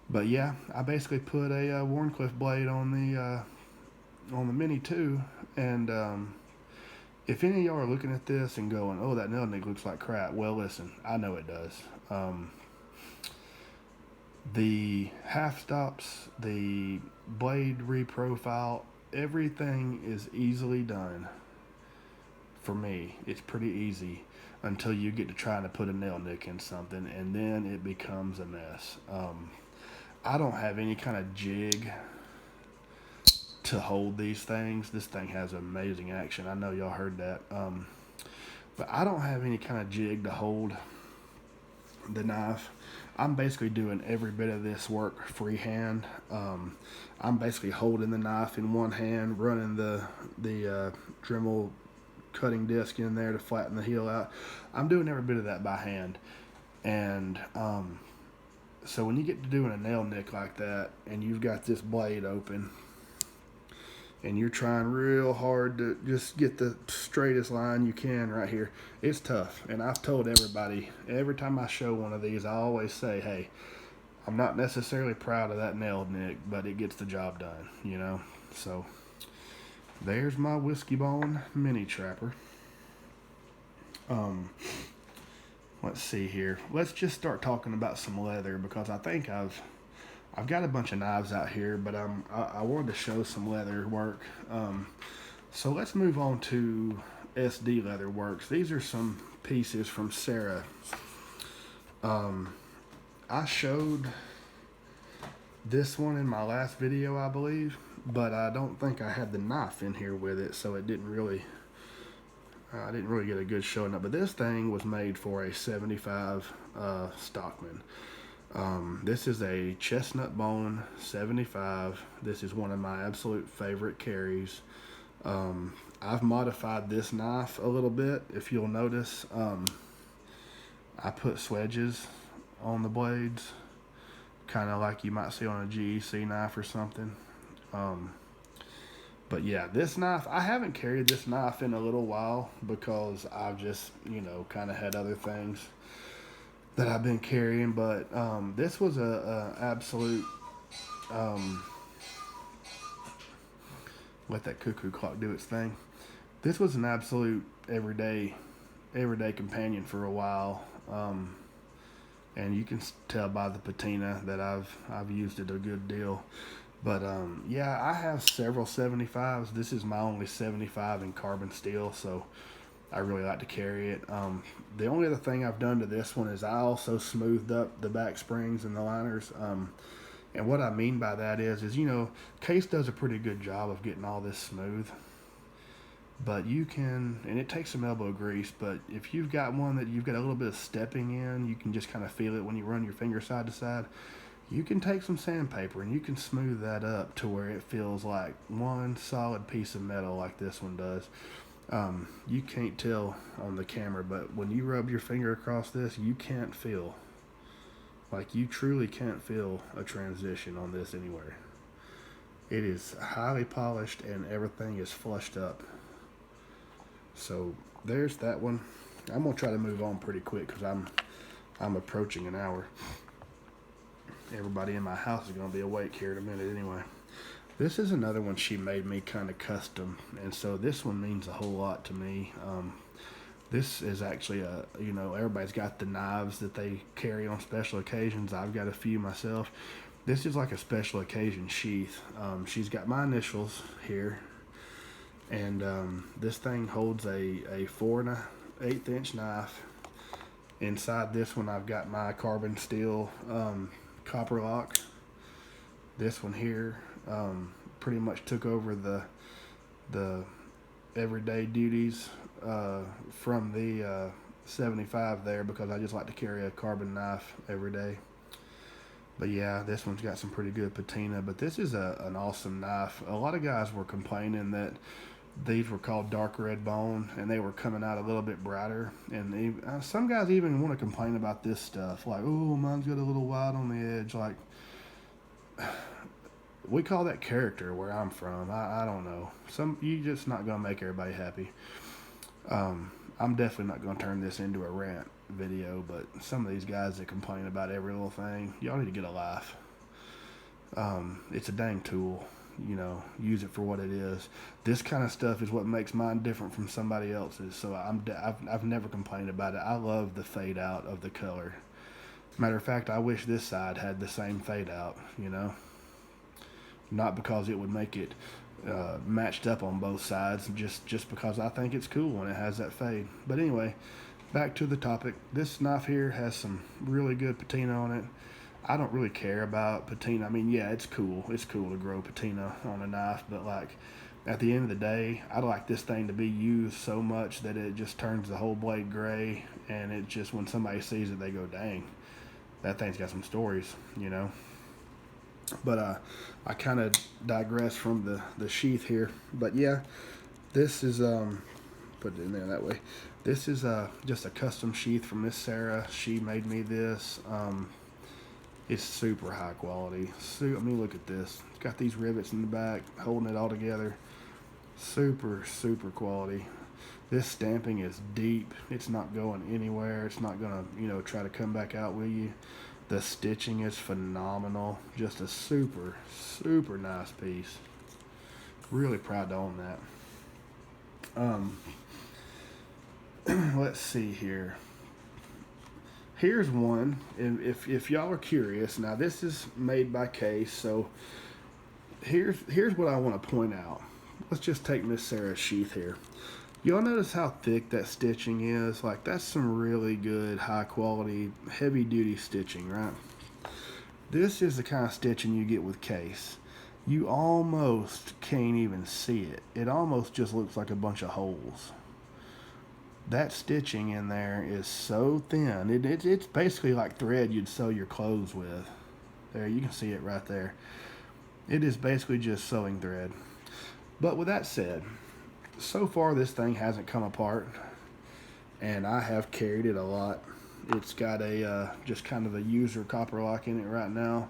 But yeah, I basically put a Warncliffe blade on the Mini 2, and if any of y'all are looking at this and going, "Oh, that nail nick looks like crap," well, listen, I know it does. The half stops, the blade reprofile, everything is easily done. For me, it's pretty easy until you get to trying to put a nail nick in something, and then it becomes a mess. I don't have any kind of jig to hold these things. This thing has amazing action. I know y'all heard that. But I don't have any kind of jig to hold the knife. I'm basically doing every bit of this work freehand. I'm basically holding the knife in one hand, running the Dremel cutting disc in there to flatten the heel out. I'm doing every bit of that by hand. And so when you get to doing a nail nick like that, and you've got this blade open, and you're trying real hard to just get the straightest line you can right here, it's tough. And I've told everybody, every time I show one of these, I always say, hey, I'm not necessarily proud of that nail nick, but it gets the job done, So there's my Whiskey Bone Mini Trapper. Let's see here. Let's just start talking about some leather, because I think I've got a bunch of knives out here, but I wanted to show some leather work. So let's move on to SD Leather Works. These are some pieces from Sarah. I showed this one in my last video, I believe, but I don't think I had the knife in here with it, so it didn't really, I didn't really get a good showing up. But this thing was made for a 75 Stockman. This is a chestnut bone 75. This is one of my absolute favorite carries. I've modified this knife a little bit. If you'll notice, I put swedges on the blades, kind of like you might see on a GEC knife or something. But yeah, this knife, I haven't carried this knife in a little while because I've just, kind of had other things that I've been carrying. But this was a absolute, let that cuckoo clock do its thing. This was an absolute everyday companion for a while. And you can tell by the patina that I've used it a good deal. But yeah, I have several 75s. This is my only 75 in carbon steel, so I really like to carry it. The only other thing I've done to this one is I also smoothed up the back springs and the liners. And what I mean by that is Case does a pretty good job of getting all this smooth. But you can, and it takes some elbow grease, but if you've got one that you've got a little bit of stepping in, you can just kind of feel it when you run your finger side to side. You can take some sandpaper and you can smooth that up to where it feels like one solid piece of metal like this one does. You can't tell on the camera, but when you rub your finger across this, you can't feel, like you truly can't feel a transition on this anywhere. It is highly polished and everything is flushed up. So there's that one. I'm gonna try to move on pretty quick because I'm approaching an hour. Everybody in my house is gonna be awake here in a minute anyway. This is another one she made me kind of custom, and so this one means a whole lot to me. This is actually everybody's got the knives that they carry on special occasions. I've got a few myself. This is like a special occasion sheath. She's got my initials here. And this thing holds a 4 1/8 inch knife. Inside this one, I've got my carbon steel copper lock. This one here pretty much took over the everyday duties from the 75 there, because I just like to carry a carbon knife every day. But yeah, this one's got some pretty good patina. But this is an awesome knife. A lot of guys were complaining that these were called dark red bone, and they were coming out a little bit brighter. And some guys even want to complain about this stuff, like, oh, mine's got a little white on the edge. Like, we call that character where I'm from. I don't know. You just not gonna make everybody happy. I'm definitely not gonna turn this into a rant video, but some of these guys that complain about every little thing, y'all need to get a life. It's a dang tool. Use it for what it is. This kind of stuff is what makes mine different from somebody else's. So I've never complained about it. I love the fade out of the color. Matter of fact, I wish this side had the same fade out. Not because it would make it matched up on both sides, just because I think it's cool when it has that fade. But anyway, back to the topic. This knife here has some really good patina on it. I don't really care about patina. I mean, yeah, it's cool. It's cool to grow patina on a knife, but like at the end of the day, I like this thing to be used so much that it just turns the whole blade gray, and it just, when somebody sees it, they go, dang, that thing's got some stories. But I kind of digress from the sheath here. But yeah, this is put it in there that way. This is just a custom sheath from Miss Sarah. She made me this. It's super high quality. I mean, look at this. It's got these rivets in the back holding it all together. Super quality. This stamping is deep. It's not going anywhere. It's not gonna try to come back out with you. The stitching is phenomenal. Just a super nice piece. Really proud to own that. Let's see here. Here's one. If y'all are curious, now this is made by Case. So here's what I want to point out. Let's just take Miss Sarah's sheath here. Y'all notice how thick that stitching is? Like, that's some really good, high quality, heavy duty stitching, right? This is the kind of stitching you get with Case. You almost can't even see it. It almost just looks like a bunch of holes. That stitching in there is so thin. It's basically like thread you'd sew your clothes with. There, you can see it right there. It is basically just sewing thread. But with that said, so far this thing hasn't come apart, and I have carried it a lot. It's got a just kind of a user copper lock in it right now.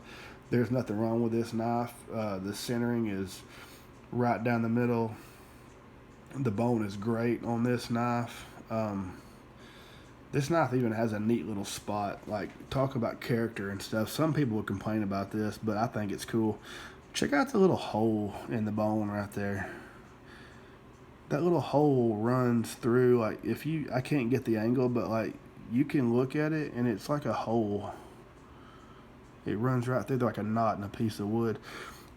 There's nothing wrong with this knife. The centering is right down the middle. The bone is great on this knife. This knife even has a neat little spot. Like, talk about character and stuff. Some people would complain about this, but I think it's cool. Check out the little hole in the bone right there. That little hole runs through, like, I can't get the angle, but like, you can look at it and it's like a hole. It runs right through like a knot in a piece of wood.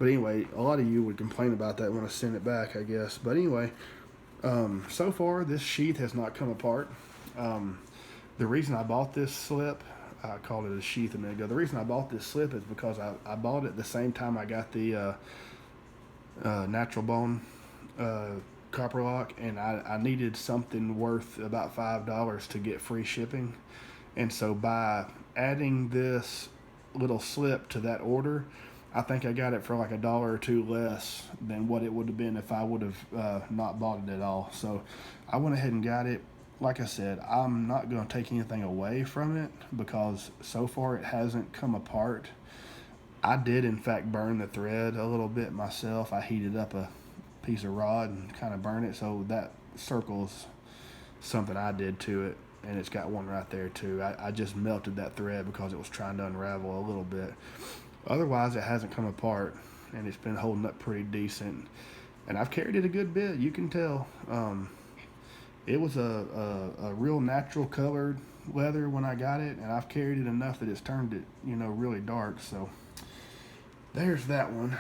But anyway, a lot of you would complain about that when I send it back, I guess. But anyway, so far this sheath has not come apart. The reason I bought this slip, I called it a sheath a minute ago. The reason I bought this slip is because I bought it the same time I got the natural bone copper lock, and I needed something worth about $5 to get free shipping. And so by adding this little slip to that order, I think I got it for like $1 or $2 less than what it would have been if I would have not bought it at all. So I went ahead and got it. Like I said, I'm not going to take anything away from it because so far it hasn't come apart. I did in fact burn the thread a little bit myself. I heated up a piece of rod and kind of burned it, so that circle's something I did to it, and it's got one right there too. I just melted that thread because it was trying to unravel a little bit. Otherwise it hasn't come apart, and it's been holding up pretty decent, and I've carried it a good bit. You can tell it was a real natural colored leather when I got it, and I've carried it enough that it's turned it really dark. So there's that one.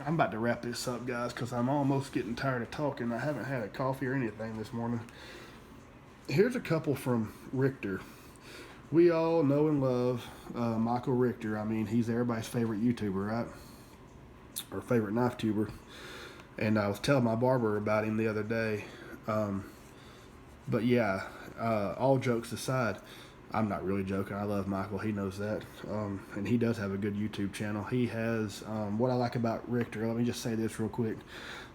I'm about to wrap this up, guys, because I'm almost getting tired of talking. I haven't had a coffee or anything this morning. Here's a couple from Richter. We all know and love Michael Richter. I mean, he's everybody's favorite YouTuber, right? Or favorite knife tuber. And I was telling my barber about him the other day. But yeah, all jokes aside, I'm not really joking. I love Michael. He knows that. And he does have a good YouTube channel. He has, what I like about Richter, let me just say this real quick.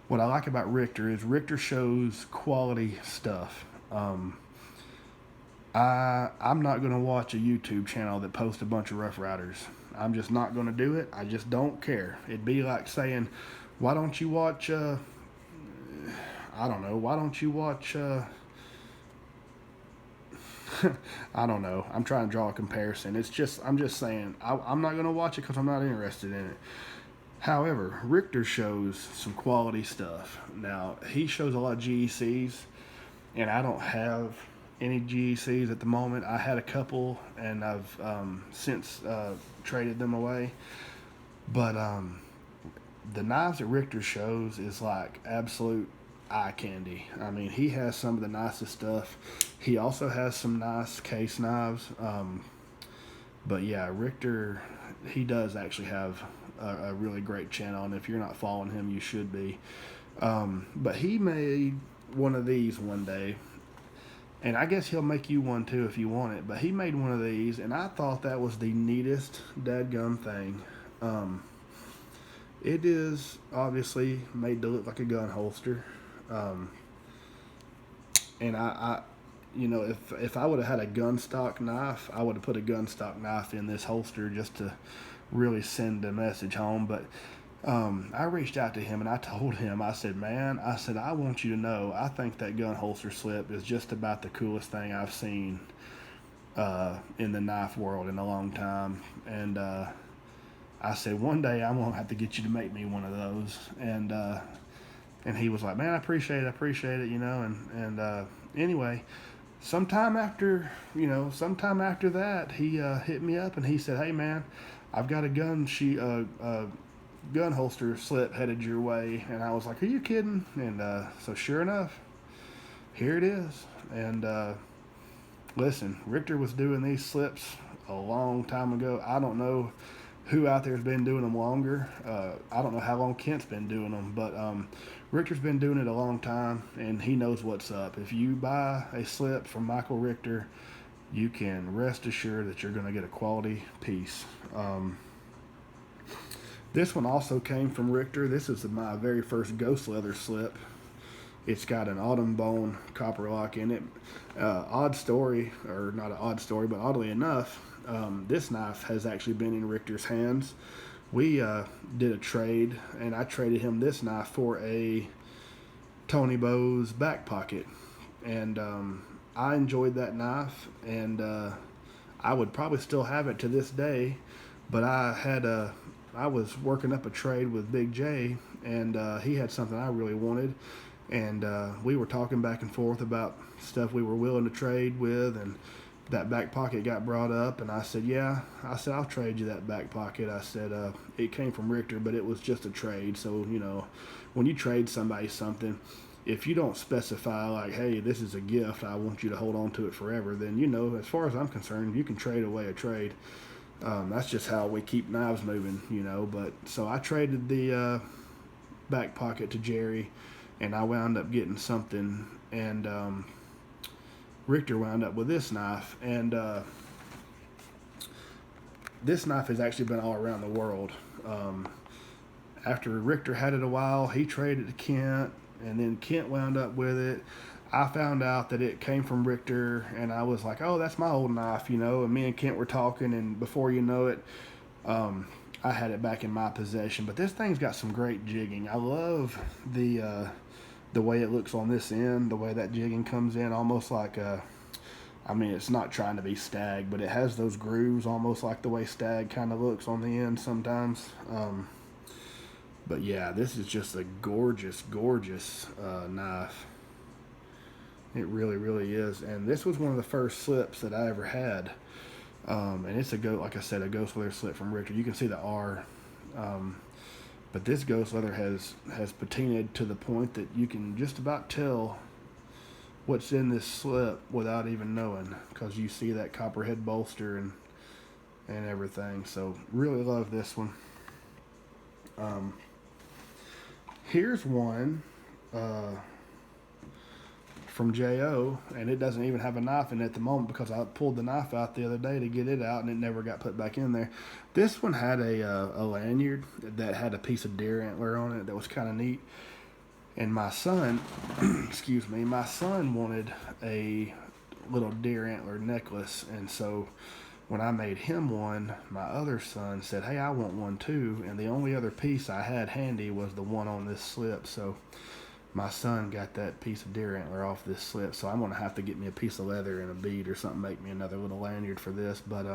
What I like about Richter is Richter shows quality stuff. I'm not going to watch a YouTube channel that posts a bunch of Rough Riders. I'm just not going to do it. I just don't care. It'd be like saying, why don't you watch, I don't know, why don't you watch, I don't know. I'm trying to draw a comparison. I'm just saying, I'm not going to watch it because I'm not interested in it. However, Richter shows some quality stuff. Now, he shows a lot of GECs, and I don't have any GECs at the moment. I had a couple, and I've since traded them away. But the knives that Richter shows is like absolute eye candy. I mean, he has some of the nicest stuff. He also has some nice case knives. But yeah, Richter, he does actually have a really great channel, and if you're not following him, you should be. But he made one of these one day, and I guess he'll make you one too if you want it. But he made one of these, and I thought that was the neatest dadgum thing. It is obviously made to look like a gun holster. And I you know, if I would have had a gun stock knife, I would have put a gun stock knife in this holster just to really send a message home. But I reached out to him and I told him, I said, man, I want you to know, I think that gun holster slip is just about the coolest thing I've seen in the knife world in a long time. And I said, one day I'm going to have to get you to make me one of those. And he was like, man, I appreciate it, you know. And anyway, sometime after that, he hit me up and he said, hey, man, I've got a gun holster slip headed your way. And I was like, are you kidding? And so sure enough, here it is. And listen, Richter was doing these slips a long time ago. I don't know who out there has been doing them longer. I don't know how long Kent's been doing them, but Richter's been doing it a long time, and he knows what's up. If you buy a slip from Michael Richter, you can rest assured that you're going to get a quality piece. This one also came from Richter. This is my very first ghost leather slip. It's got an autumn bone copper lock in it. Odd story, or not an odd story, but oddly enough, this knife has actually been in Richter's hands. We did a trade, and I traded him this knife for a Tony Bowes back pocket. And I enjoyed that knife, and I would probably still have it to this day. But I was working up a trade with Big J, and he had something I really wanted. And we were talking back and forth about stuff we were willing to trade with, and that back pocket got brought up, and I said, yeah. I said, I'll trade you that back pocket. I said, it came from Richter, but it was just a trade. So, you know, when you trade somebody something, if you don't specify, like, hey, this is a gift, I want you to hold on to it forever, then, you know, as far as I'm concerned, you can trade away a trade. That's just how we keep knives moving, you know. But so I traded the back pocket to Jerry, and I wound up getting something, and Richter wound up with this knife, and this knife has actually been all around the world. After Richter had it a while, he traded to Kent, and then Kent wound up with it. I found out that it came from Richter, and I was like, oh, that's my old knife, you know, and me and Kent were talking, and before you know it, I had it back in my possession. But this thing's got some great jigging. I love the way it looks on this end, the way that jigging comes in, almost like I mean, it's not trying to be stag, but it has those grooves almost like the way stag kind of looks on the end sometimes. But yeah, this is just a gorgeous, gorgeous knife. It really, really is. And this was one of the first slips that I ever had. And it's like I said, a ghost leather slip from Richter. You can see the R. But this ghost leather has patinaed to the point that you can just about tell what's in this slip without even knowing, because you see that copperhead bolster and everything. So really love this one. Here's one from JO, and it doesn't even have a knife in it at the moment because I pulled the knife out the other day to get it out, and it never got put back in there. This one had a lanyard that had a piece of deer antler on it that was kind of neat. And my son, excuse me, my son wanted a little deer antler necklace, and so when I made him one, my other son said, hey, I want one too, and the only other piece I had handy was the one on this slip, so my son got that piece of deer antler off this slip, so I'm going to have to get me a piece of leather and a bead or something, make me another little lanyard for this, but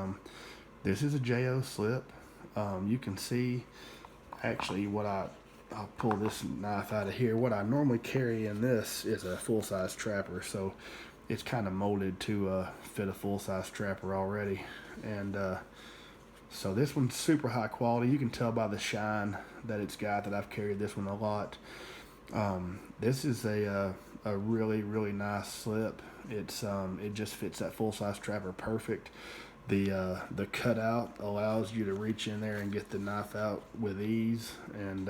this is a JO slip. You can see actually I'll pull this knife out of here. What I normally carry in this is a full-size trapper, so it's kind of molded to fit a full-size trapper already. And so this one's super high quality. You can tell by the shine that it's got that I've carried this one a lot. This is a really, really nice slip. It just fits that full-size trapper perfect. The cutout allows you to reach in there and get the knife out with ease, and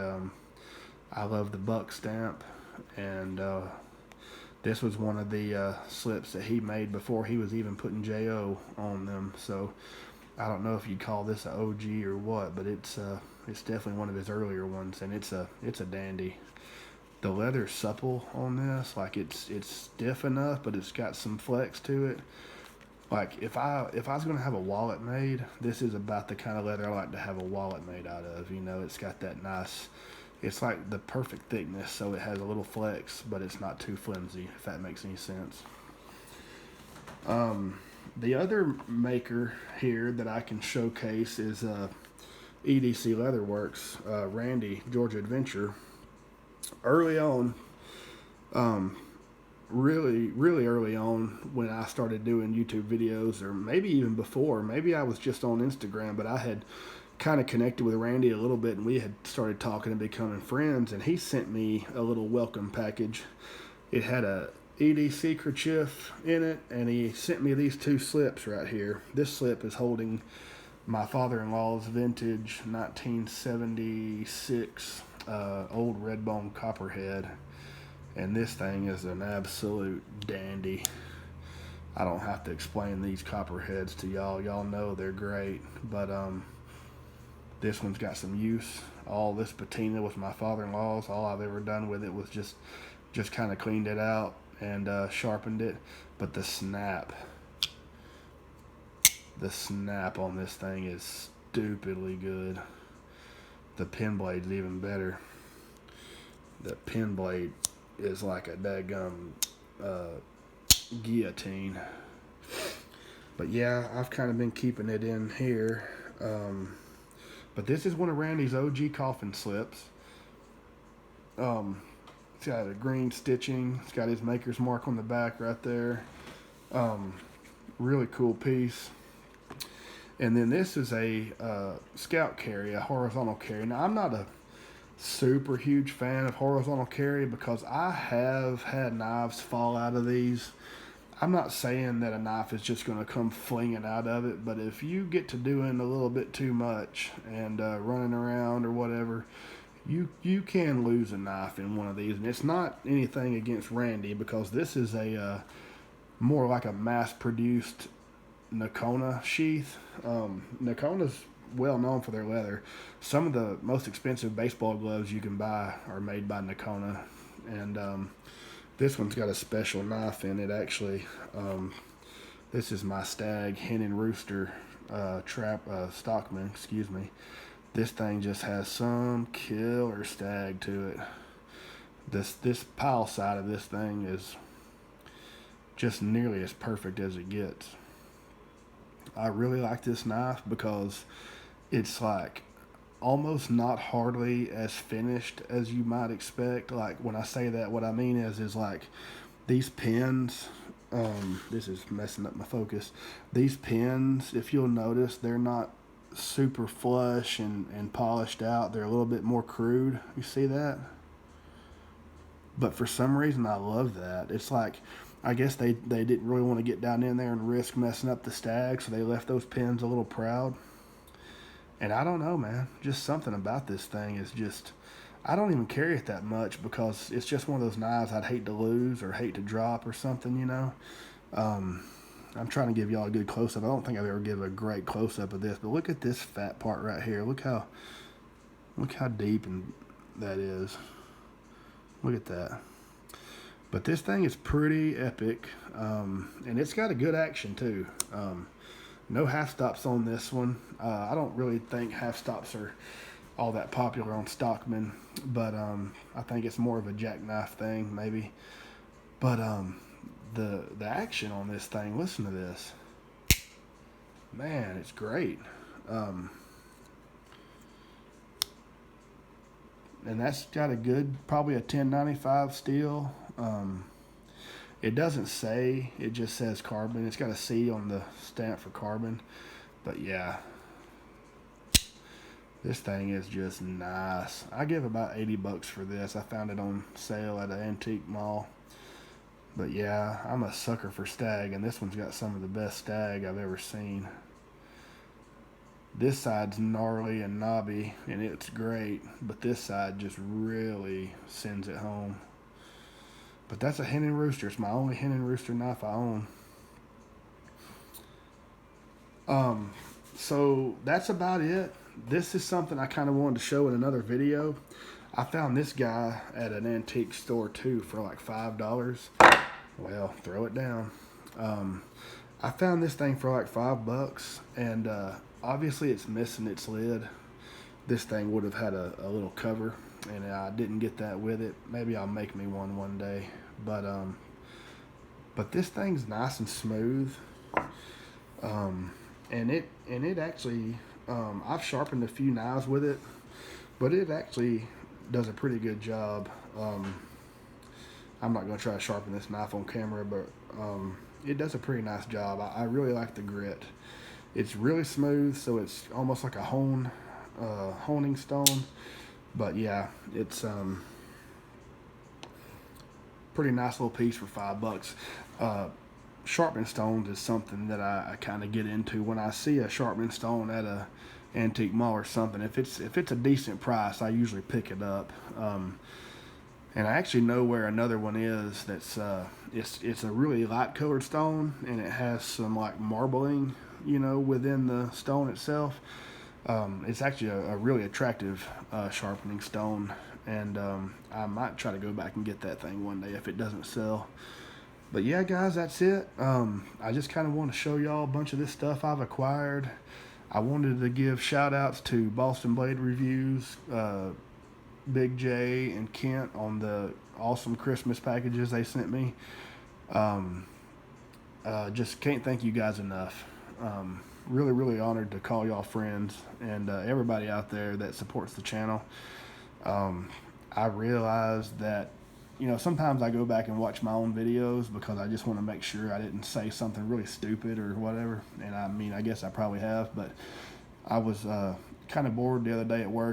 I love the buck stamp, and this was one of the slips that he made before he was even putting JO on them, so I don't know if you'd call this an OG or what, but it's definitely one of his earlier ones, and it's a dandy. The leather's supple on this, like it's stiff enough, but it's got some flex to it. Like if I was gonna have a wallet made, this is about the kind of leather I like to have a wallet made out of. You know, it's got that nice, it's like the perfect thickness, so it has a little flex, but it's not too flimsy, if that makes any sense. The other maker here that I can showcase is EDC Leatherworks, Randy, Georgia Adventure. Early on, really early on, when I started doing YouTube videos, or maybe even before, maybe I was just on Instagram, but I had kind of connected with Randy a little bit, and we had started talking and becoming friends, and he sent me a little welcome package. It had a EDC kerchief in it, and he sent me these two slips right here. This slip is holding my father-in-law's vintage 1976 old red bone copperhead, and this thing is an absolute dandy. I don't have to explain these copperheads to y'all know they're great, but this one's got some use. All this patina was my father-in-law's. All I've ever done with it was just kind of cleaned it out and sharpened it, but the snap on this thing is stupidly good. The pin blade's even better. The pin blade is like a daggum guillotine. But yeah, I've kind of been keeping it in here. But this is one of Randy's OG coffin slips. It's got a green stitching. It's got his maker's mark on the back right there. Really cool piece. And then this is a scout carry, a horizontal carry. Now, I'm not a super huge fan of horizontal carry because I have had knives fall out of these. I'm not saying that a knife is just going to come flinging out of it, but if you get to doing a little bit too much and running around or whatever, you can lose a knife in one of these. And it's not anything against Randy, because this is a more like a mass-produced Nakona sheath. Nakona's well known for their leather. Some of the most expensive baseball gloves you can buy are made by Nakona, and this one's got a special knife in it actually. This is my stag hen and rooster stockman, excuse me. This thing just has some killer stag to it. This pile side of this thing is just nearly as perfect as it gets. I really like this knife because it's like almost not hardly as finished as you might expect. Like when I say that, what I mean is like these pins, this is messing up my focus. These pins, if you'll notice, they're not super flush and polished out. They're a little bit more crude. You see that? But for some reason, I love that. It's like, I guess they didn't really want to get down in there and risk messing up the stag, so they left those pins a little proud. And I don't know, man. Just something about this thing is just, I don't even carry it that much because it's just one of those knives I'd hate to lose or hate to drop or something, you know. I'm trying to give y'all a good close-up. I don't think I've ever given a great close-up of this, but look at this fat part right here. Look how deep and that is. Look at that. But this thing is pretty epic, and it's got a good action too. No half stops on this one. I don't really think half stops are all that popular on Stockman, but I think it's more of a jackknife thing maybe. But the action on this thing, listen to this, man, it's great. And that's got a good, probably a 1095 steel. It doesn't say, it just says carbon. It's got a C on the stamp for carbon. But yeah, this thing is just nice. I give about 80 bucks for this. I found it on sale at an antique mall. But yeah, I'm a sucker for stag, and this one's got some of the best stag I've ever seen. This side's gnarly and knobby, and it's great, but this side just really sends it home. But that's a hen and rooster. It's my only hen and rooster knife I own. So that's about it. This is something I kind of wanted to show in another video. I found this guy at an antique store too for like $5. Well, throw it down. I found this thing for like $5, and obviously it's missing its lid. This thing would have had a little cover, and I didn't get that with it. Maybe I'll make me one day. But this thing's nice and smooth. And it actually, I've sharpened a few knives with it, but it actually does a pretty good job. I'm not going to try to sharpen this knife on camera, but it does a pretty nice job. I really like the grit. It's really smooth, so it's almost like a honing stone. But yeah, it's pretty nice little piece for $5. Sharpening stones is something that I kind of get into when I see a sharpening stone at a antique mall or something. If it's a decent price, I usually pick it up. And I actually know where another one is that's it's a really light colored stone, and it has some like marbling, you know, within the stone itself. It's actually a really attractive sharpening stone, and I might try to go back and get that thing one day if it doesn't sell. But yeah, guys, that's it. I just kind of want to show y'all a bunch of this stuff I've acquired. I wanted to give shout outs to Boston Blade Reviews, Big J and Kent on the awesome Christmas packages they sent me. Just can't thank you guys enough. Really honored to call y'all friends, and everybody out there that supports the channel. I realize that, you know, sometimes I go back and watch my own videos because I just want to make sure I didn't say something really stupid or whatever. And I mean, I guess I probably have, but I was kind of bored the other day at work,